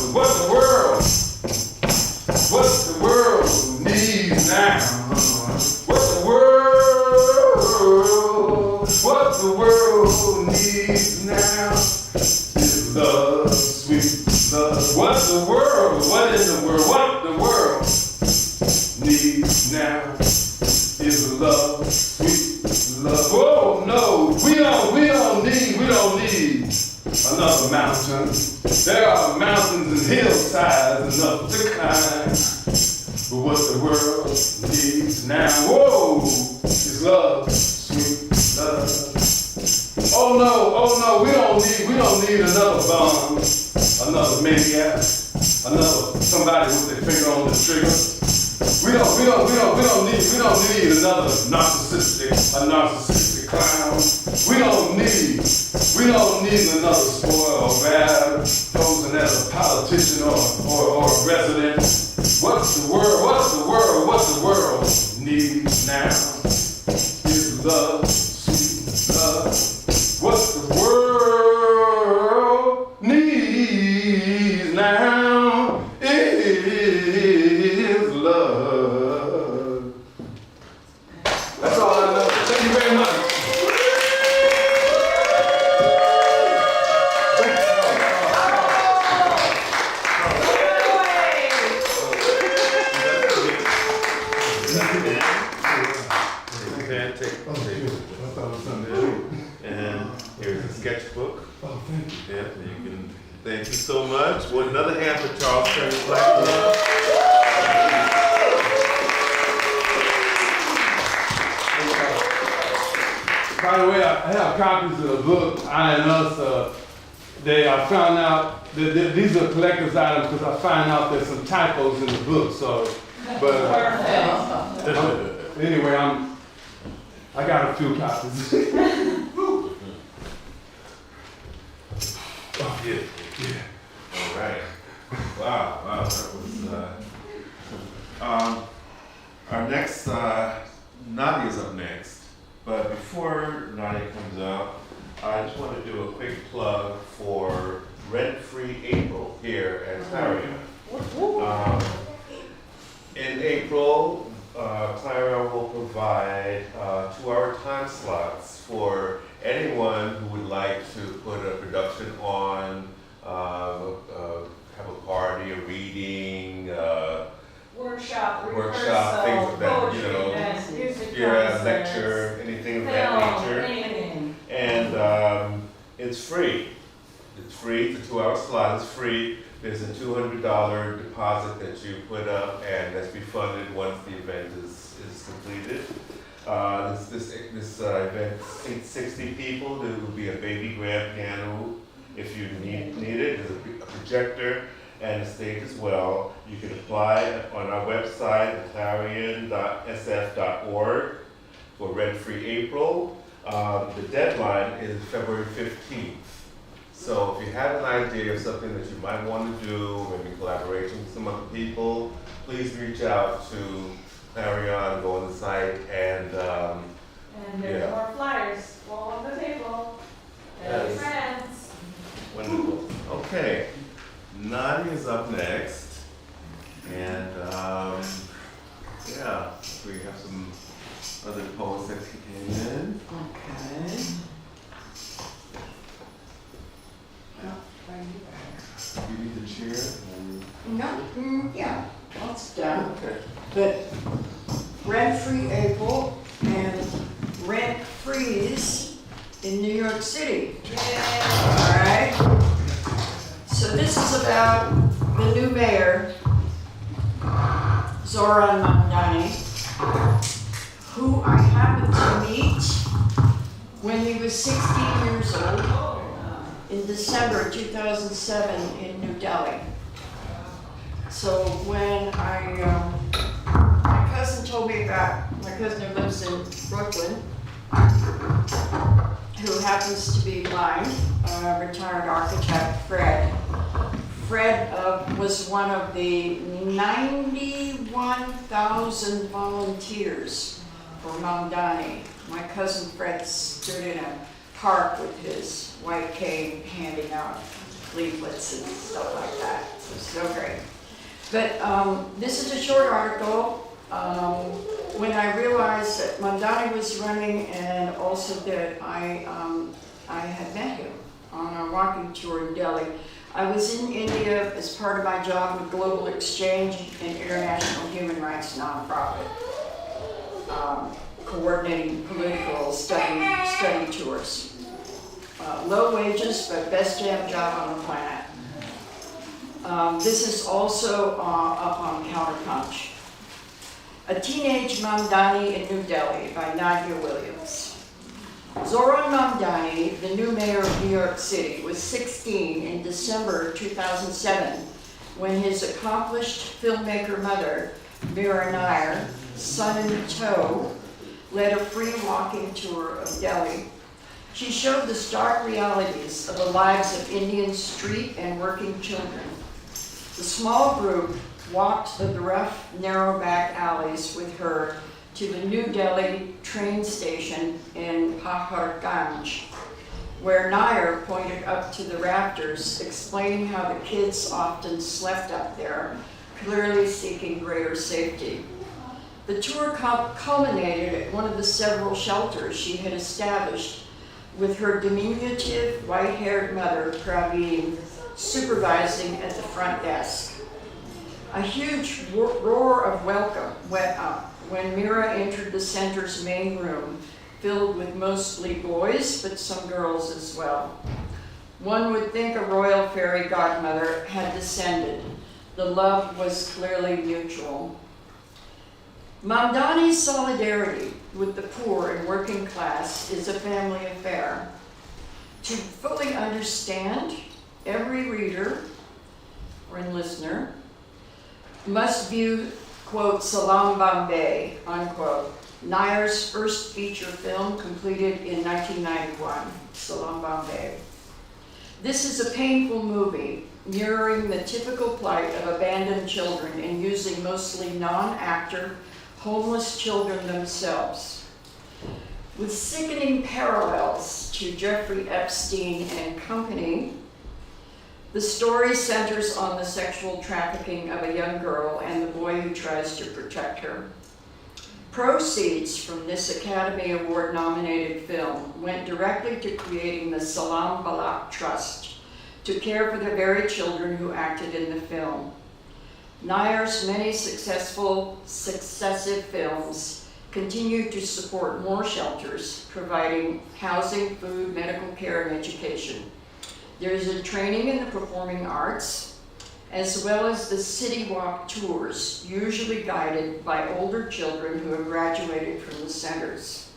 What the world needs now is love, sweet love. What in the world needs now is love, sweet love. Oh no, we don't need another mountain. There are mountains and hillsides enough to climb. But what the world needs now, whoa. don't need another bomb, another maniac, another somebody with their finger on the trigger. We don't need another narcissistic clown. We don't need another spoiled brat posing as a politician or a resident. What's the world needs now is love, sweet love. What the world needs now is love. That's all I know. Thank you very much. And here's a sketchbook. Oh, thank you. Yeah, you can. Thank you so much. One another hand for Charles Curtis Blackwell. By the way, I have copies of the book, I and Us. I found out that these are collector's items because I found out there's some typos in the book. So, but anyway, I got a few copies. Oh, yeah. All right. Wow, that was. Our next, Nadia's up next. But before Nadia comes up, I just want to do a quick plug for Rent-Free April here at Clarion. In April, Clarion will provide 2-hour time slots for anyone who would like to put a production on, have a party, a reading, workshop, things of that, poetry, music lecture, anything of that nature. Anything. And it's free. It's free. The 2-hour slot is free. There's a $200 deposit that you put up, and that's refunded once the event is completed. This event seats 60 people. There will be a baby grand piano if you need it. There's a projector and a stage as well. You can apply on our website, clarion.sf.org, for Rent-Free April. The deadline is February 15th. So if you have an idea of something that you might want to do, maybe collaboration with some other people, please reach out to Clarion, go on the site, and there's more flyers all on the table. Tell your friends. Wonderful. Okay, Nadia's up next, and we have some other poets that came in. Okay. You need the chair? No, yeah, that's done. Okay. But Rent-Free April and Rent Freeze in New York City. All right. So this is about the new mayor, Zoran Mamdani, who I happened to meet when he was 16 years old in December 2007 in New Delhi. So when my cousin told me about, my cousin who lives in Brooklyn, who happens to be blind, retired architect Fred. Fred was one of the 91,000 volunteers for Mamdani. My cousin Fred stood in a park with his white cane handing out leaflets and stuff like that. It was so great. But this is a short article. When I realized that Mamdani was running and also that I had met him on a walking tour in Delhi. I was in India as part of my job with Global Exchange, an international human rights nonprofit, coordinating political study tours. Low wages, but best damn job on the planet. This is also up on Counterpunch. A Teenage Mamdani in New Delhi by Nadia Williams. Zoran Mamdani, the new mayor of New York City, was 16 in December 2007 when his accomplished filmmaker mother, Mira Nair, son in tow, led a free walking tour of Delhi. She showed the stark realities of the lives of Indian street and working children. The small group walked the rough, narrow back alleys with her to the New Delhi train station in Paharganj, where Nair pointed up to the rafters, explaining how the kids often slept up there, clearly seeking greater safety. The tour culminated at one of the several shelters she had established with her diminutive, white-haired mother, Praveen, supervising at the front desk. A huge roar of welcome went up when Mira entered the center's main room, filled with mostly boys, but some girls as well. One would think a royal fairy godmother had descended. The love was clearly mutual. Mamdani's solidarity with the poor and working class is a family affair. To fully understand, every reader or listener must view, quote, Salam Bombay, unquote, Nair's first feature film completed in 1991, Salam Bombay. This is a painful movie mirroring the typical plight of abandoned children and using mostly non-actor, homeless children themselves. With sickening parallels to Jeffrey Epstein and Company, the story centers on the sexual trafficking of a young girl and the boy who tries to protect her. Proceeds from this Academy Award-nominated film went directly to creating the Salam Balak Trust to care for the very children who acted in the film. Nair's many successive films continue to support more shelters, providing housing, food, medical care, and education. There is a training in the performing arts, as well as the city walk tours, usually guided by older children who have graduated from the centers.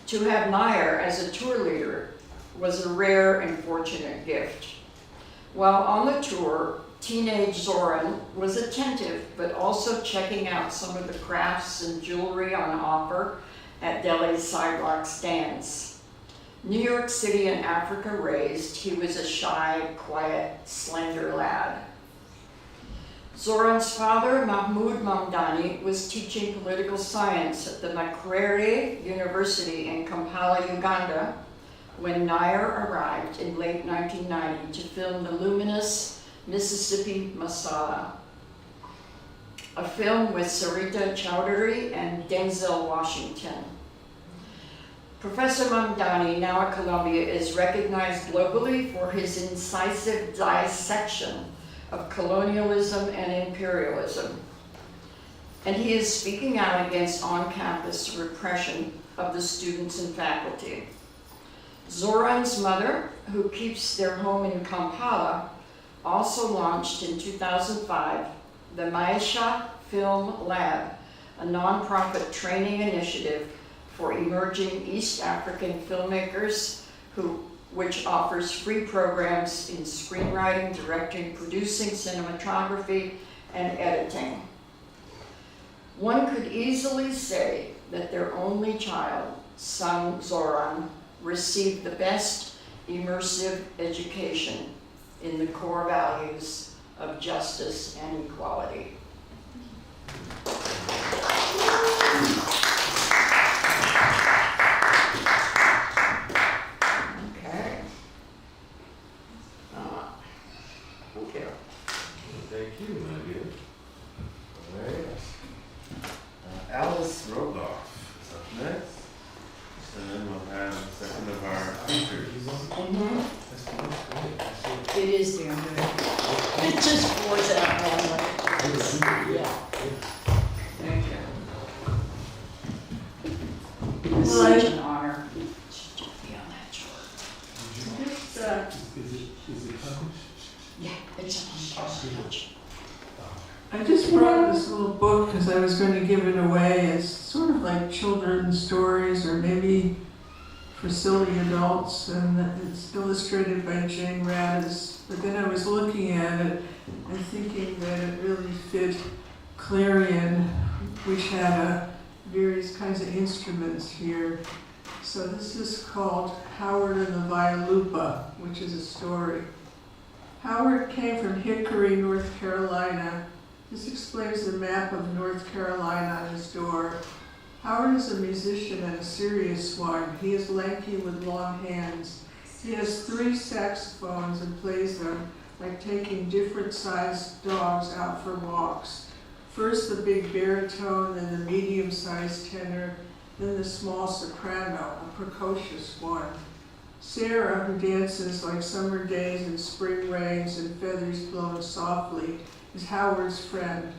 To have Nair as a tour leader was a rare and fortunate gift. While on the tour, teenage Zoran was attentive, but also checking out some of the crafts and jewelry on offer at Delhi's sidewalk stands. New York City and Africa raised, he was a shy, quiet, slender lad. Zoran's father, Mahmoud Mamdani, was teaching political science at the Makerere University in Kampala, Uganda, when Nair arrived in late 1990 to film the luminous Mississippi Masala, a film with Sarita Chowdhury and Denzel Washington. Professor Mamdani, now at Columbia, is recognized globally for his incisive dissection of colonialism and imperialism. And he is speaking out against on-campus repression of the students and faculty. Zoran's mother, who keeps their home in Kampala, also launched in 2005 the Maisha Film Lab, a nonprofit training initiative for emerging East African filmmakers which offers free programs in screenwriting, directing, producing, cinematography, and editing. One could easily say that their only child, son Zoran, received the best immersive education in the core values of justice and equality. Okay. Okay. Thank you, my dear. All right. Alice Roloff is up next. And then we'll have the second of our features. It is damn good. It just pours out all night. Yeah. Thank you. It's such an honor to be on that short. Is it published? Yeah, it's on page. I just brought this little book because I was going to give it away as sort of like children's stories or maybe for silly adults, and it's illustrated by Jane Radis. But then I was looking at it and thinking that it really fit Clarion, which had various kinds of instruments here. So this is called Howard and the Vialupa, which is a story. Howard came from Hickory, North Carolina. This explains the map of North Carolina on his door. Howard is a musician and a serious one. He is lanky with long hands. He has 3 saxophones and plays them like taking different sized dogs out for walks. First the big baritone, then the medium-sized tenor, then the small soprano, a precocious one. Sarah, who dances like summer days and spring rains and feathers blowing softly, is Howard's friend.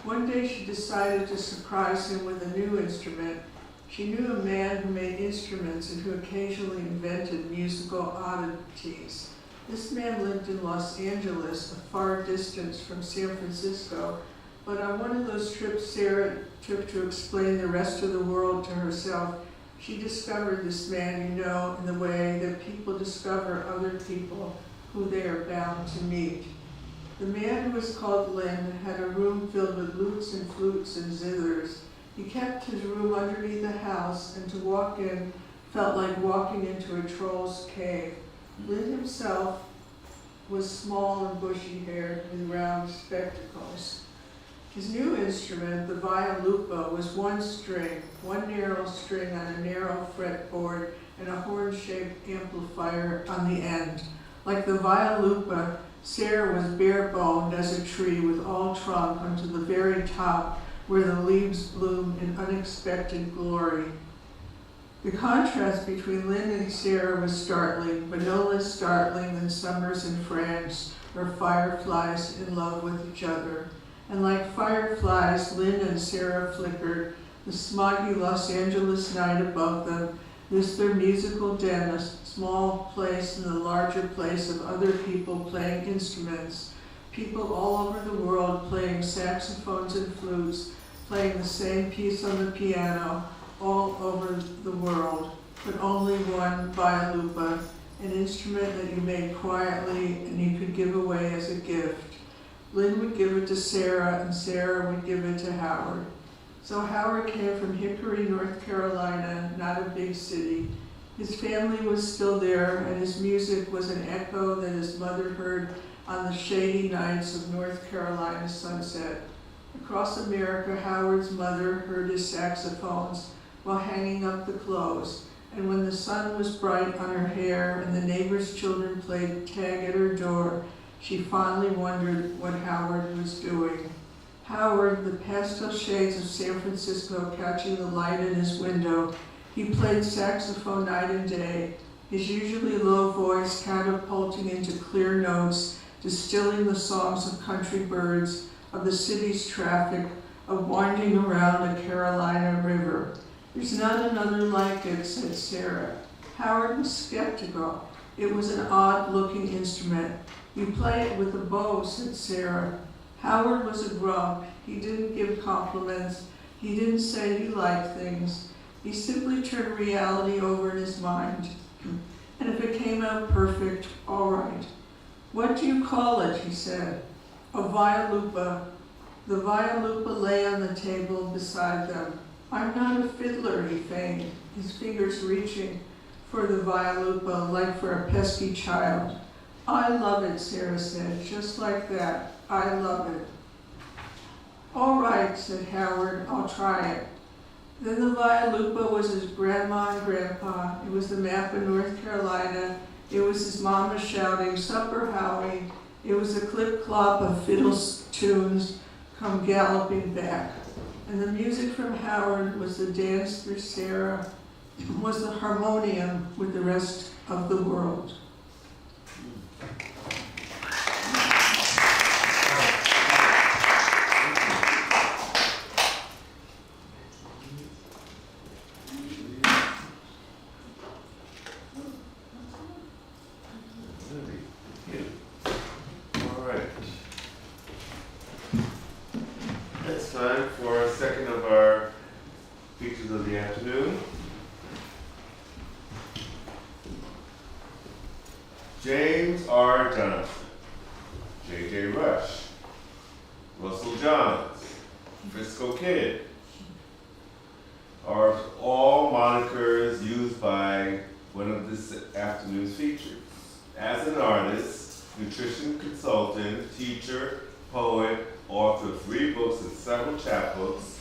One day she decided to surprise him with a new instrument. She knew a man who made instruments and who occasionally invented musical oddities. This man lived in Los Angeles, a far distance from San Francisco, but on one of those trips Sarah took to explain the rest of the world to herself, she discovered this man, in the way that people discover other people who they are bound to meet. The man, who was called Lynn, had a room filled with lutes and flutes and zithers. He kept his room underneath the house, and to walk in felt like walking into a troll's cave. Lynn himself was small and bushy-haired with round spectacles. His new instrument, the vialupa, was one narrow string on a narrow fretboard and a horn-shaped amplifier on the end. Like the vialupa, Sarah was bare-boned as a tree with all trunk unto the very top where the leaves bloom in unexpected glory. The contrast between Lynn and Sarah was startling, but no less startling than summers in France or fireflies in love with each other. And like fireflies, Lynn and Sarah flickered, the smoggy Los Angeles night above them, this their musical den, a small place in the larger place of other people playing instruments, people all over the world playing saxophones and flutes, playing the same piece on the piano, all over the world, but only one vialupa, an instrument that you made quietly and you could give away as a gift. Lynn would give it to Sarah, and Sarah would give it to Howard. So Howard came from Hickory, North Carolina, not a big city. His family was still there, and his music was an echo that his mother heard on the shady nights of North Carolina sunset. Across America, Howard's mother heard his saxophones while hanging up the clothes, and when the sun was bright on her hair and the neighbors' children played tag at her door, she fondly wondered what Howard was doing. Howard, the pastel shades of San Francisco catching the light in his window, he played saxophone night and day, his usually low voice catapulting into clear notes, distilling the songs of country birds, of the city's traffic, of winding around a Carolina river. There's not another like it, said Sarah. Howard was skeptical. It was an odd-looking instrument. You play it with a bow, said Sarah. Howard was a grump. He didn't give compliments. He didn't say he liked things. He simply turned reality over in his mind. And if it came out perfect, all right. What do you call it, he said. A vialupa. The vialupa lay on the table beside them. I'm not a fiddler, he feigned, his fingers reaching for the vialupa like for a pesky child. I love it, Sarah said, just like that. I love it. All right, said Howard, I'll try it. Then the vialupa was his grandma and grandpa. It was the map of North Carolina. It was his mama shouting, "Supper, Howie." It was a clip-clop of fiddle tunes come galloping back. And the music from Howard was the dance through Sarah, was the harmonium with the rest of the world. All right. It's time for a second of our features of the afternoon. James R. Johnson, J.J. Rush, Russell Johns, Frisco Kid are all monikers used by one of this afternoon's features. As an artist, nutrition consultant, teacher, poet, author of 3 books and several chapbooks,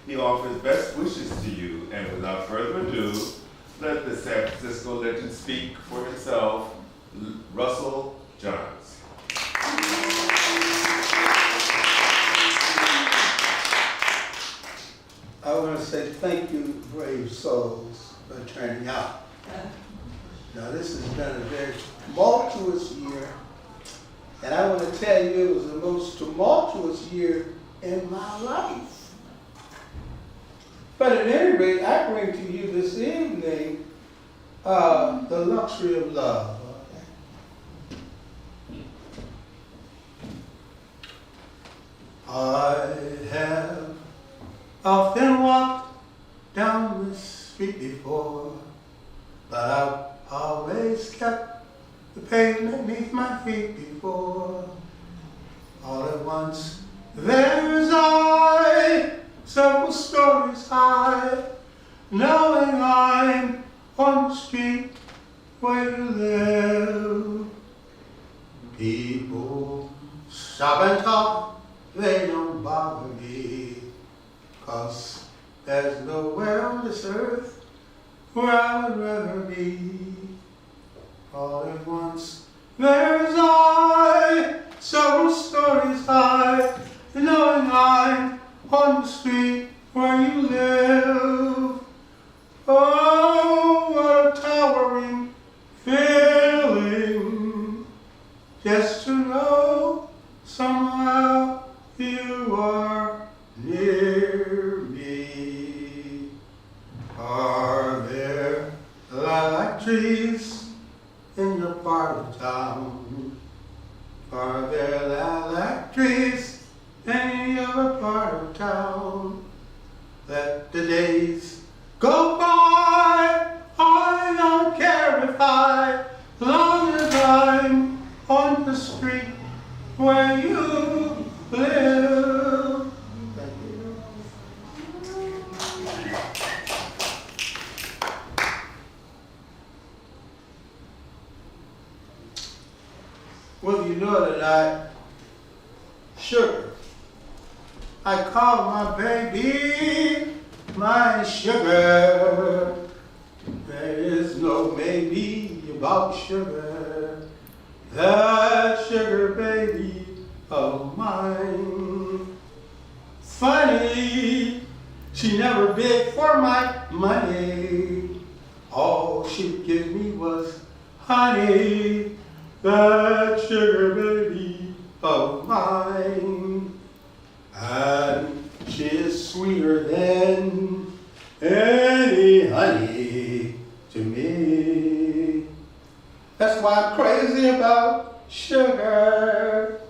he offers best wishes to you, and without further ado, let the San Francisco legend speak for himself, Russell Johns. I want to say thank you, brave souls, for turning out. Now, this has been a very tumultuous year, and I want to tell you it was the most tumultuous year in my life. But at any rate, I bring to you this evening the luxury of love. I have often walked down the street before, but I've always kept the pavement beneath my feet before. All at once, there's I, several stories high, knowing I'm on the street where you live. People stop and talk, they don't bother me, 'cause there's nowhere on this earth where I would rather be. All at once, there's I, several stories high, knowing I'm on the street where you live. Oh, what a towering feeling, just to know somehow you are near me. Are there lilac trees in your part of town? Are there lilac trees in any other part of town? Let the days go by, I don't care if I, long as I'm on the street where you live. Thank you. Whether you know it or not, sugar. I call my baby my sugar. There is no maybe about sugar. That sugar baby of mine. Funny, she never begged for my money. All she'd give me was honey. That sugar baby of mine. And she is sweeter than any honey to me. That's why I'm crazy about sugar.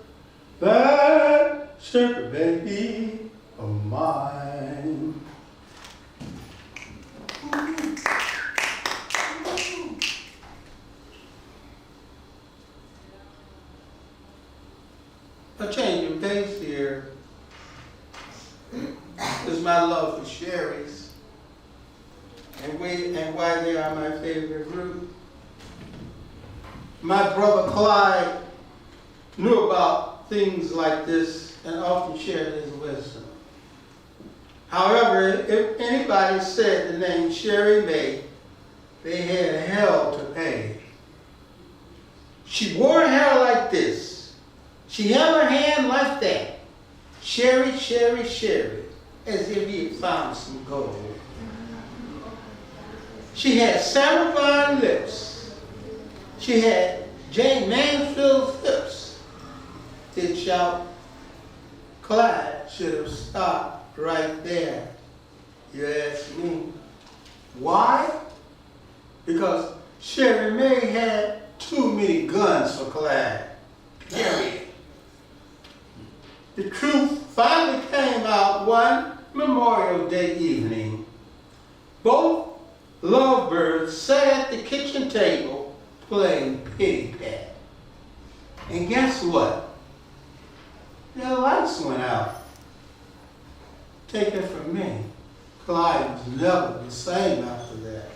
That sugar baby of mine. A change of pace here is my love for Sherry's and why they are my favorite group. My brother Clyde knew about things like this and often shared his wisdom. However, if anybody said the name Sherry May, they had hell to pay. She wore her hair like this. She held her hand like that. Sherry, Sherry, Sherry, as if he had found some gold. She had Sarah Vaughan lips. She had Jane Mansfield's hips. Did shout, Clyde should have stopped right there. You ask me. Why? Because Sherry May had too many guns for Clyde. Period. The truth finally came out one Memorial Day evening. Both lovebirds sat at the kitchen table playing pity pat. And guess what? Their lights went out. Take it from me, Clyde was never the same after that.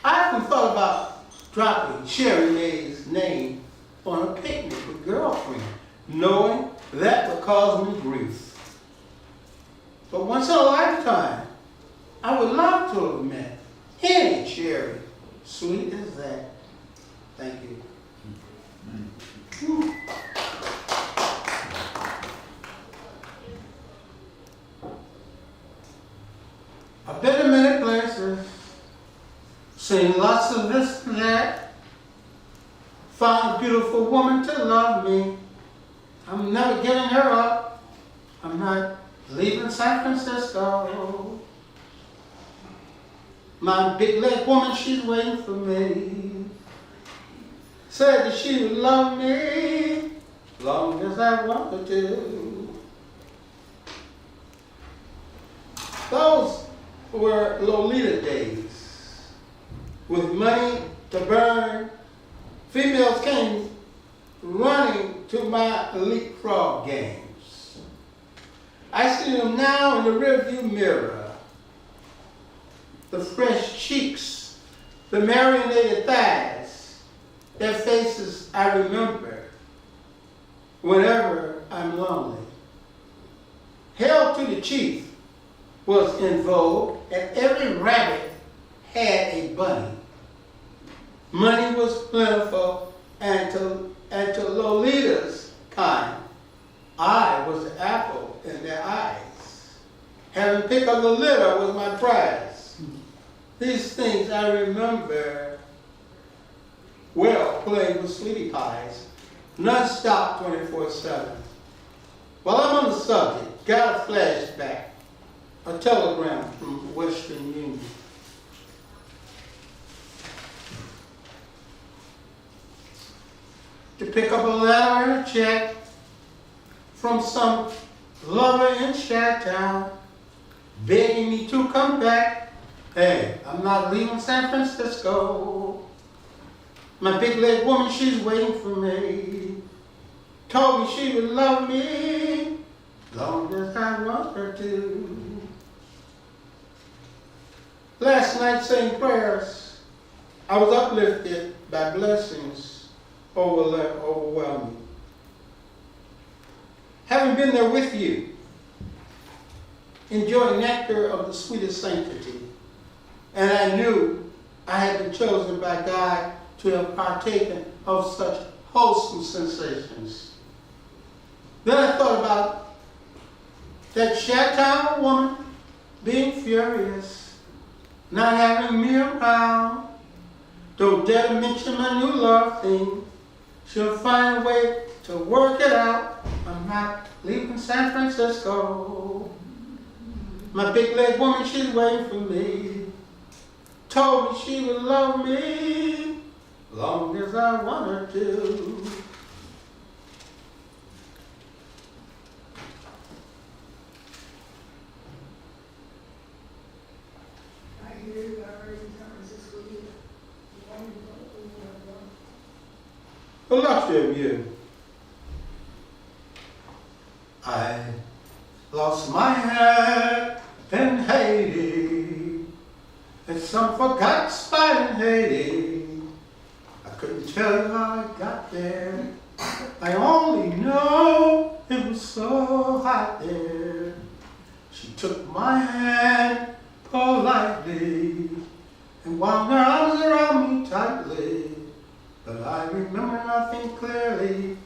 I often thought about dropping Sherry May's name on a picnic with girlfriend, knowing that would cause me grief. But once in a lifetime, I would love to have met any Sherry, sweet as that. Thank you. Whew. I've been to many places, seen lots of this and that, found a beautiful woman to love me. I'm never giving her up. I'm not leaving San Francisco. My big leg woman, she's waiting for me. Said that she would love me long as I want her to. Those were Lolita days. With money to burn, females came running to my leapfrog games. I see them now in the rearview mirror. The fresh cheeks, the marinated thighs, their faces I remember whenever I'm lonely. Hail to the Chief was in vogue, and every rabbit had a bunny. Money was plentiful, and to Lolita's kind, I was the apple in their eyes. Having picked up the litter was my prize. These things I remember well, playing with sweetie pies, non-stop 24/7. While I'm on the subject, got a flashback. A telegram from Western Union. To pick up a letter and a check from some lover in Chinatown, begging me to come back. Hey, I'm not leaving San Francisco. My big leg woman, she's waiting for me. Told me she would love me long as I want her to. Last night saying prayers, I was uplifted by blessings overwhelming. Having been there with you, enjoying nectar of the sweetest sanctity, and I knew I had been chosen by God to have partaken of such wholesome sensations. Then I thought about that Chinatown woman being furious, not having me around. Don't dare to mention my new love thing. She'll find a way to work it out. I'm not leaving San Francisco. My big leg woman, she's waiting for me. Told me she would love me long as I want her to. A luxury of you. I lost my head in Haiti, in some forgotten spot in Haiti. I couldn't tell you how I got there. I only know it was so hot there. She took my hand politely and wound her arms around me tightly. But I remember nothing clearly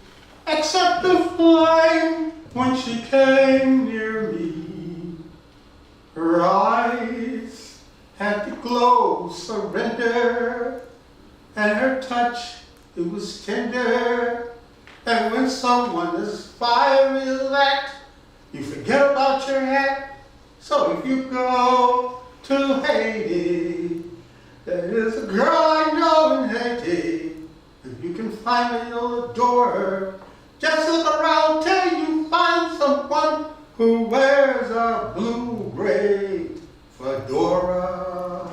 except the flame when she came near me. Her eyes had the glow of surrender, and her touch, it was tender. And when someone is fiery as that, you forget about your hat. So if you go to Haiti, there is a girl I know in Haiti. If you can find her, you'll adore her. Just look around till you find someone who wears a blue-gray fedora.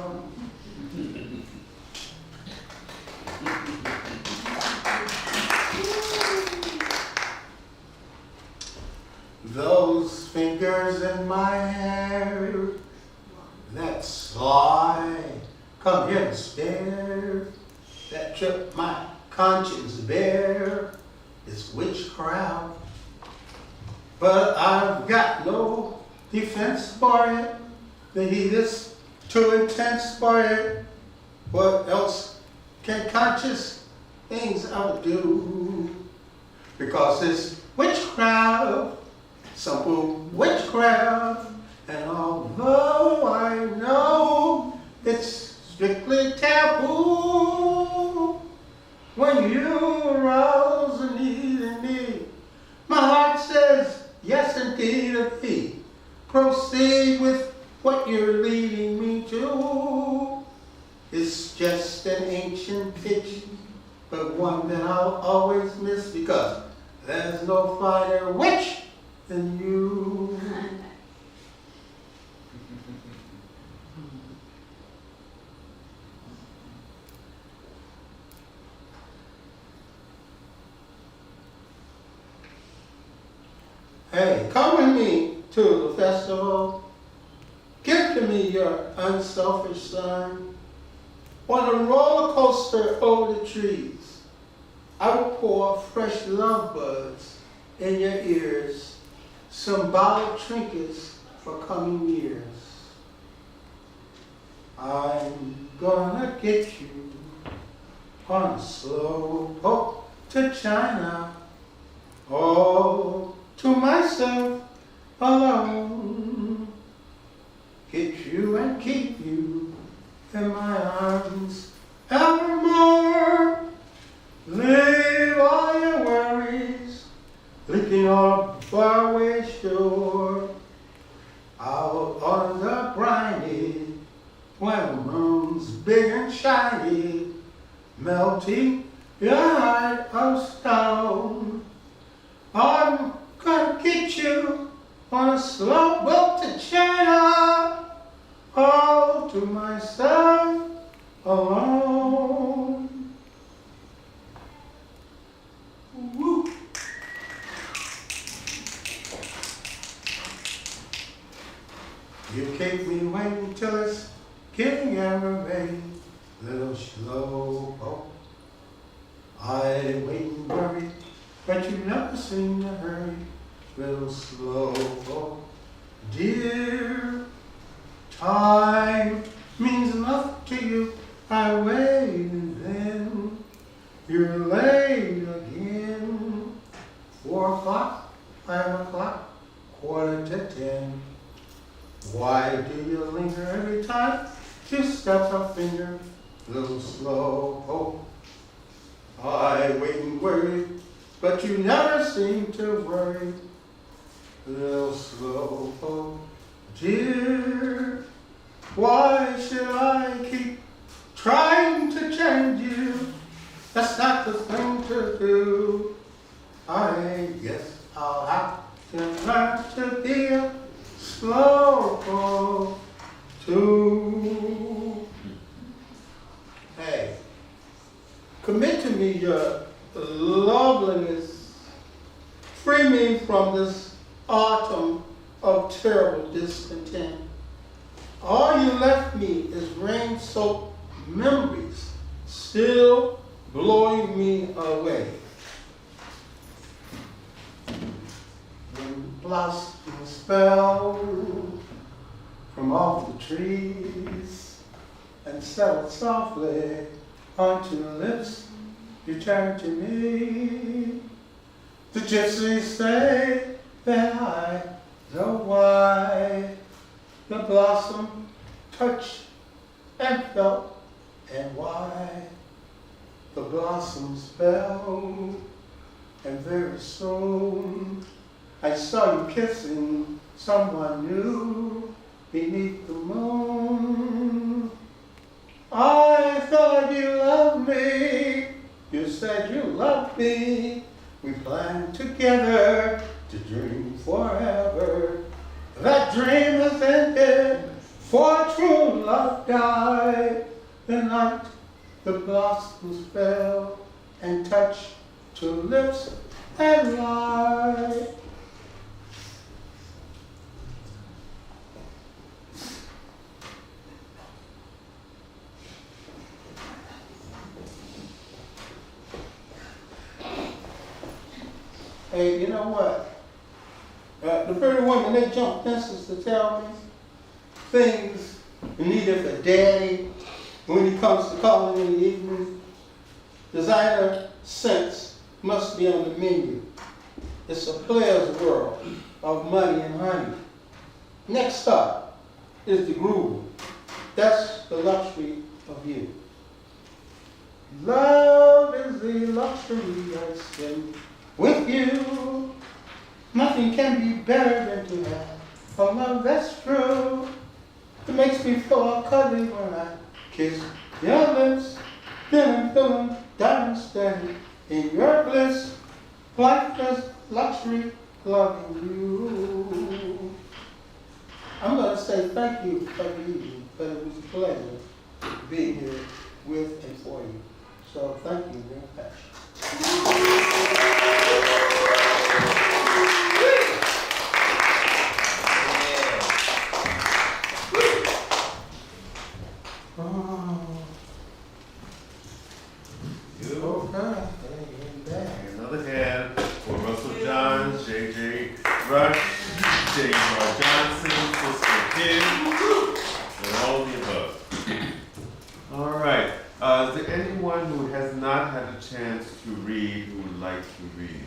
let's slide. Come here and stare. That trip my conscience bare. It's witchcraft. But I've got no defense for it. The heat is too intense for it. What else can conscious things outdo? Because it's witchcraft, simple witchcraft. And although I know it's strictly taboo, when you arouse a need in me, my heart says, yes indeed of thee. Proceed with what you're leading me to. It's just an ancient pitch, but one that I'll always miss because there's no finer witch than you. Hey, come with me to the festival. Give to me your unselfish son. On a roller coaster over the trees, I will pour fresh love buds in your ears, symbolic trinkets for coming years. I'm gonna get you on a slow boat to China, all to myself alone. Get you and keep you in my arms evermore. Leave all your worries leaking on a faraway shore. Out on the briny, when the moon's big and shiny, melting your heart of stone. I'm gonna get you on a slow boat to China, all to myself alone. Woo. You keep me waiting till it's getting aggravating, little slow boat. I wait and worry, but you never seem to hurry, little slow boat. Dear, time means nothing to you. I wait and then you're late again. 4 o'clock, 5 o'clock, 9:45. Why do you linger every time you step a finger, little slow boat? I wait and worry, but you never seem to worry, little slow boat. Dear, why should I keep trying to change you? That's not the thing to do. I guess I'll have to learn to be a slow boat too. Hey, commit to me your loveliness. Free me from this autumn of terrible discontent. All you left me is rain-soaked memories, still blowing me away. When blossoms fell from off the trees and settled softly onto the lips, you turned to me. The gypsies say that I know why the blossom touched and felt, and why the blossoms fell. And very soon I saw you kissing someone new beneath the moon. I thought you loved me. You said you loved me. We planned together to dream forever. That dream has ended, for true love died. The night the blossoms fell and touched two lips and lied. Hey, you know what? The pretty women, they jump fences to tell me things needed for daddy when he comes to calling in the evening. Designer scents must be on the menu. It's a player's world of money and honey. Next up is the groove. That's the luxury of you. Love is the luxury I spend with you. Nothing can be better than to have a love that's true. It makes me feel all cuddly when I kiss your lips. Then I'm feeling diamond standing in your bliss. Life is luxury, loving you. I'm going to say thank you for the evening, but it was a pleasure being here with and for you. So thank you very much. Another hand for Russell Johns, J.J. Rush, J. Mark Johnson, Sister Kim, and all of the above. All right. Is there anyone who has not had a chance to read who would like to read?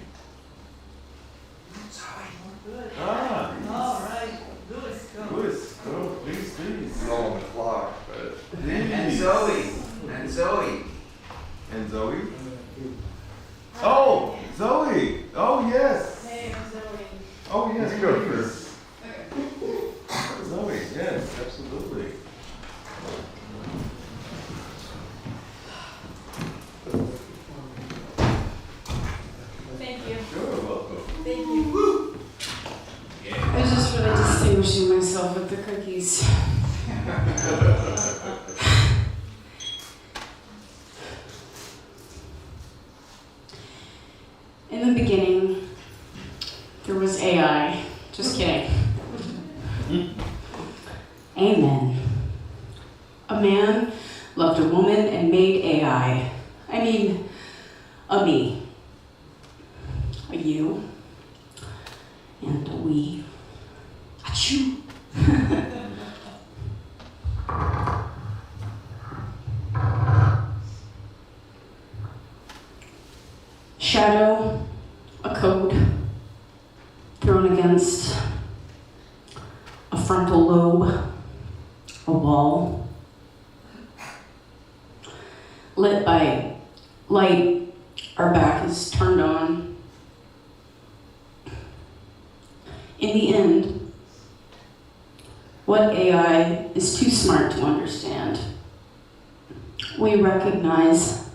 Good. Ah, All right. Louis, go. Louis, go, please. It's all on the clock, but. Please. And Zoe. And Zoe. And Zoe? Oh, Zoe. Oh, yes. Hey, I'm Zoe. Oh, yes. You go please. first. Zoe, yes, absolutely. Thank you. You're welcome. Thank you. I was just really distinguishing myself with the cookies. In the beginning, there was AI. Just kidding. Amen. A man loved a woman and made AI. I mean, a me. A you. And a we. Achoo! Shadow, a code, thrown against a frontal lobe, a wall, lit by light, our back is turned on. In the end, what AI is too smart to understand. We recognize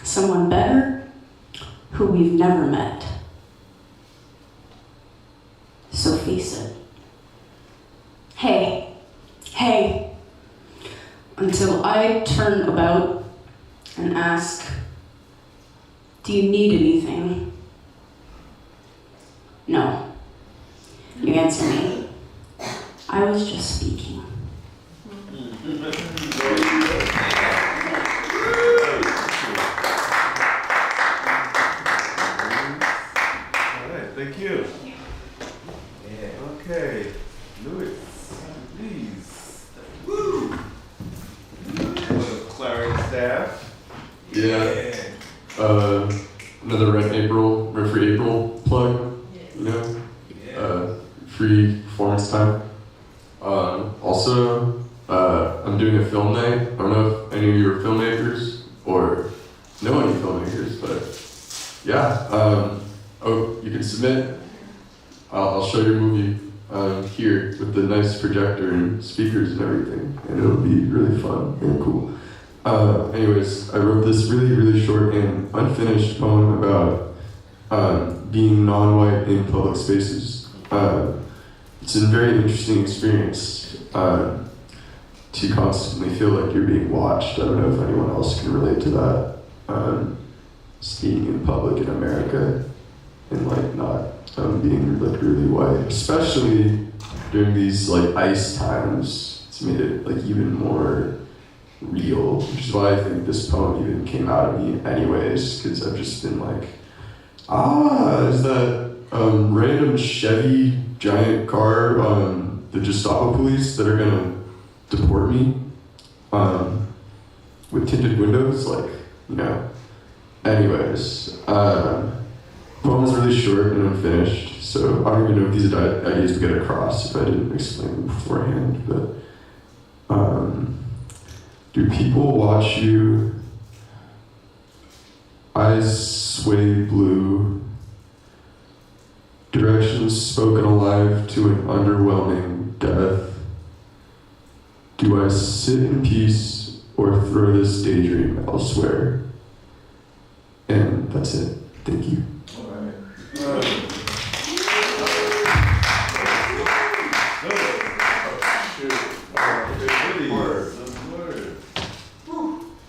someone better who we've never met. So face it. Hey, until I turn about and ask, do you need anything? No. You answer me. I was just speaking. Thank you. Okay, Louis, please. Woo! Clarion staff. Yeah. Another Red for April plug. You know. Free performance time. Also, I'm doing a film night. I don't know if any of you are filmmakers or know any filmmakers, but yeah. You can submit. I'll show your movie here with the nice projector and speakers and everything, and it'll be really fun and cool. Anyways, I wrote this really short and unfinished poem about being non-white in public spaces. It's a very interesting experience to constantly feel like you're being watched. I don't know if anyone else can relate to that. Speaking in public in America and like not being like really white, especially during these like ICE times. It's made it like even more real, which is why I think this poem even came out of me anyways, because I've just been like, is that random Chevy giant car, the Gestapo police that are gonna deport me, with tinted windows, like, you know. Anyways, poem is really short and unfinished, so I don't even know if these ideas would get across if I didn't explain them beforehand, but do people watch you? Eyes sway blue, directions spoken alive to an underwhelming death. Do I sit in peace or throw this daydream elsewhere? And that's it. Thank you. All right.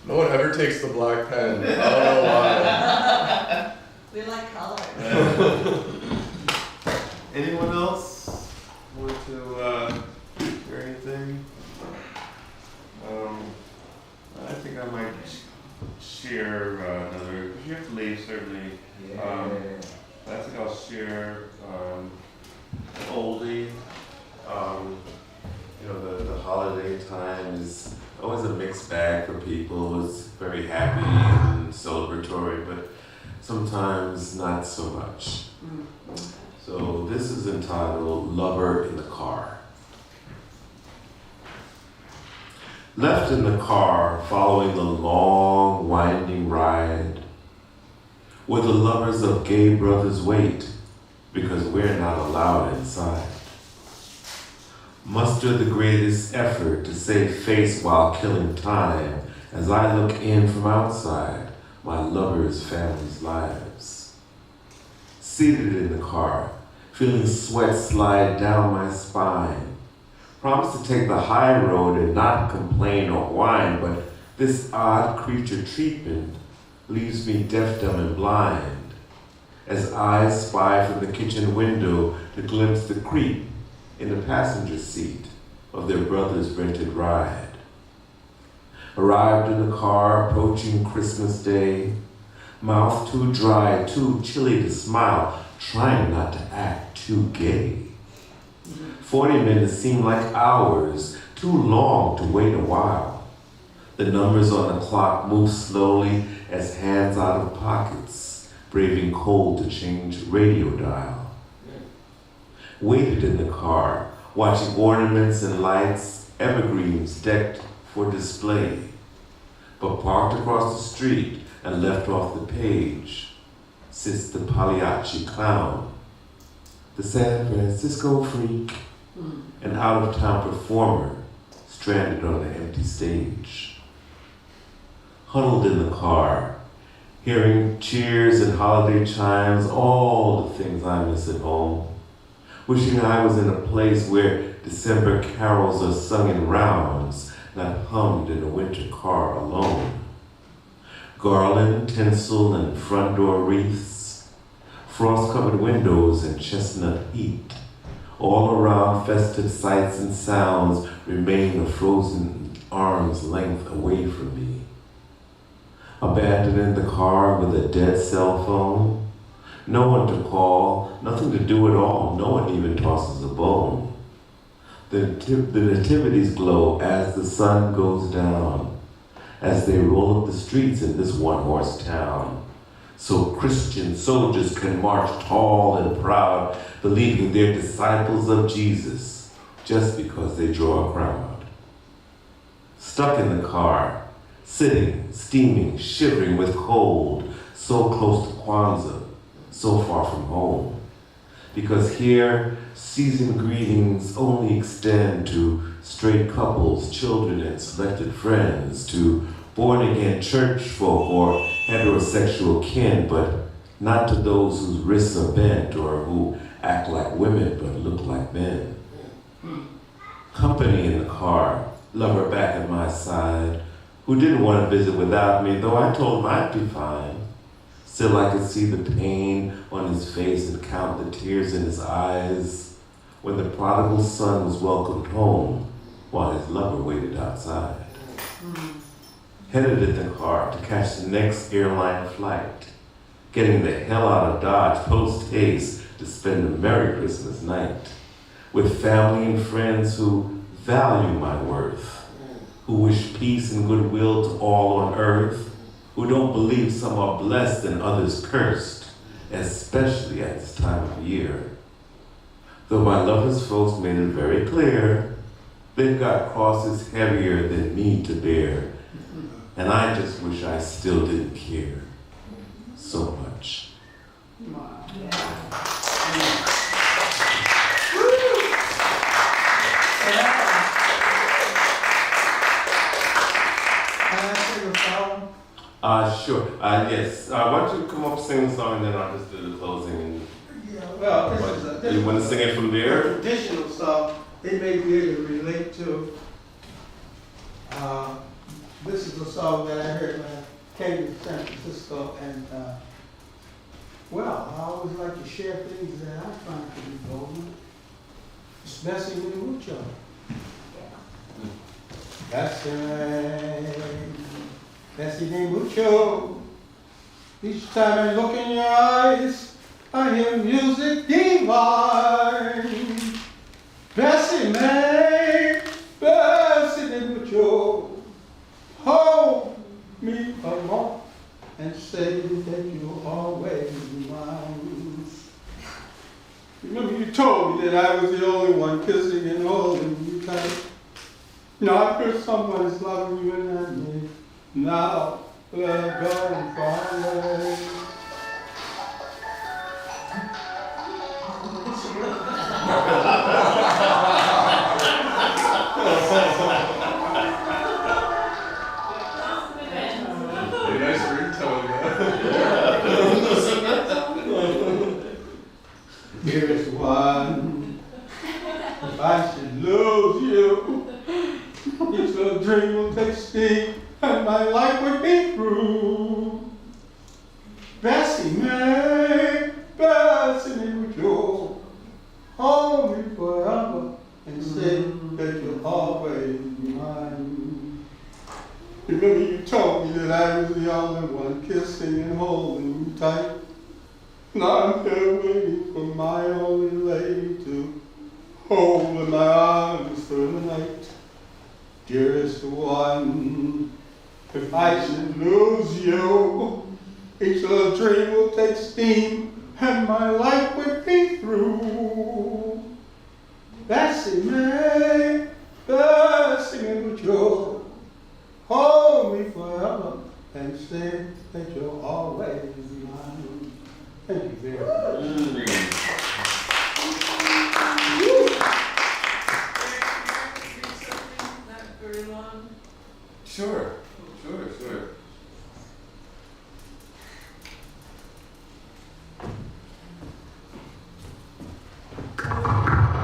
No one ever takes the black pen. Oh, wow. We like color. Anyone else want to hear anything? I think I might share another, because you have to leave, certainly. I think I'll share an oldie. You know, the holiday time is always a mixed bag for people. It's very happy and celebratory, but sometimes not so much. So this is entitled Lover in the Car. Left in the car, following the long, winding ride, where the lovers of gay brothers wait, because we're not allowed inside. Muster the greatest effort to save face while killing time, as I look in from outside my lover's family's lives. Seated in the car, feeling sweat slide down my spine, promise to take the high road and not complain or whine, but this odd creature treatment leaves me deaf, dumb, and blind, as eyes spy from the kitchen window to glimpse the creep in the passenger seat of their brother's rented ride. Arrived in the car, approaching Christmas Day, mouth too dry, too chilly to smile, trying not to act too gay. 40 minutes seem like hours, too long to wait a while. The numbers on the clock move slowly as hands out of pockets, braving cold to change radio dial. Waited in the car, watching ornaments and lights, evergreens decked for display, but parked across the street and left off the page sits the Pagliacci clown, the San Francisco freak, an out-of-town performer stranded on the empty stage. Huddled in the car, hearing cheers and holiday chimes, all the things I miss at home. Wishing I was in a place where December carols are sung in rounds, not hummed in a winter car alone. Garland, tinsel, and front door wreaths, frost-covered windows and chestnut heat. All around festive sights and sounds remain a frozen arm's length away from me. Abandoned in the car with a dead cell phone, no one to call, nothing to do at all, no one even tosses a bone. The nativities glow as the sun goes down, as they roll up the streets in this one-horse town. So Christian soldiers can march tall and proud, believing they're disciples of Jesus, just because they draw a crowd. Stuck in the car, sitting, steaming, shivering with cold, so close to Kwanzaa, so far from home. Because here, season greetings only extend to straight couples, children, and selected friends, to born-again church folk or heterosexual kin, but not to those whose wrists are bent or who act like women but look like men. Company in the car, lover back at my side, who didn't want to visit without me, though I told him I'd be fine. Still I could see the pain on his face and count the tears in his eyes when the prodigal son was welcomed home while his lover waited outside. Headed in the car to catch the next airline flight, getting the hell out of Dodge post-haste to spend a Merry Christmas night with family and friends who value my worth, who wish peace and goodwill to all on earth, who don't believe some are blessed and others cursed, especially at this time of year. Though my lovers folks made it very clear, they've got crosses heavier than me to bear, and I just wish I still didn't care so much. Sure. Yes. Why don't you come up, sing the song, and then I'll just do the closing. Yeah, well, this You want to sing it from there? a traditional song. They may be able to relate to. This is a song that I heard when I came to San Francisco, and well, I always like to share things that I find to be golden. Especially with mucho. That's right. Bessie de mucho. Each time I look in your eyes, I hear music divine. Bessie May, Bessie de mucho. Hold me a moment and say that you're always mine. Remember you told me that I was the only one kissing and holding you tight. Now I feel someone is loving you and not me. Now let her go and far away. Nice ringtone, Here's one. If I should lose you, each little dream will take steam, and my life would be through. Bessie May, Bessie with you, hold me forever and say that you'll always be mine. Remember you told me that I was the only one kissing and holding you tight. Now I'm here waiting for my only lady to hold in my arms for the night. Dearest one, if I should lose you, each little dream will take steam, and my life would be through. Bessie May, Bessie with you, hold me forever and say that you'll always be mine. Thank you very much. Not very long. Sure.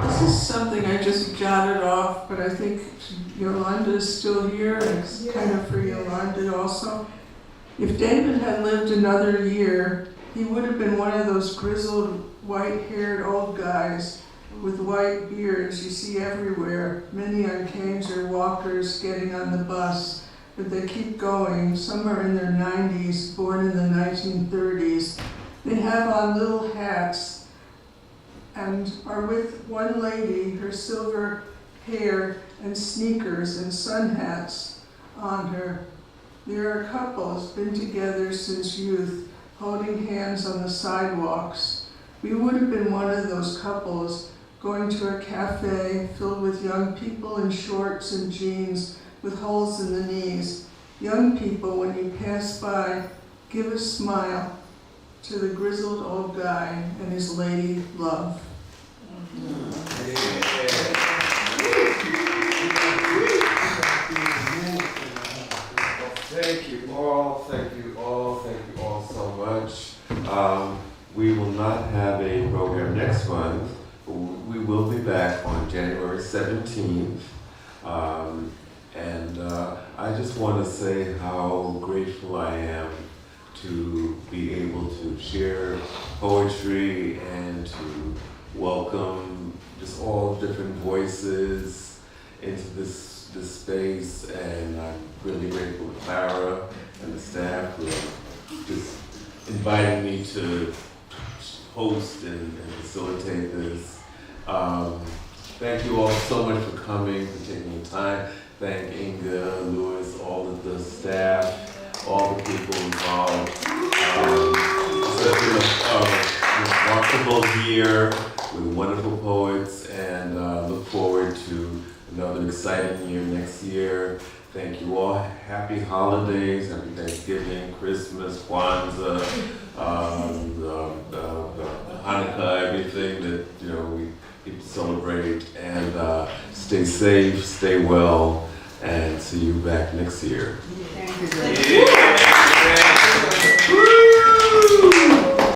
This is something I just jotted off, but I think Yolanda's still here, and it's kind of for Yolanda also. If David had lived another year, he would have been one of those grizzled, white-haired old guys with white beards you see everywhere, many on canes or walkers getting on the bus, but they keep going. Some are in their 90s, born in the 1930s. They have on little hats and are with one lady, her silver hair and sneakers and sun hats on her. There are couples, been together since youth, holding hands on the sidewalks. We would have been one of those couples going to a cafe filled with young people in shorts and jeans with holes in the knees. Young people, when you pass by, give a smile to the grizzled old guy and his lady love. Thank you all so much. We will not have a program next month. We will be back on January 17th. I just want to say how grateful I am to be able to share poetry and to welcome just all different voices into this space, and I'm really grateful to Clara and the staff for just inviting me to host and facilitate this. Thank you all so much for coming, for taking the time. Thank Inga, Louis, all of the staff, all the people involved. It's been a remarkable year with wonderful poets, and look forward to another exciting year next year. Thank you all. Happy holidays, happy Thanksgiving, Christmas, Kwanzaa, Hanukkah, everything that we people celebrate. And stay safe, stay well, and see you back next year. Thank you. Yeah.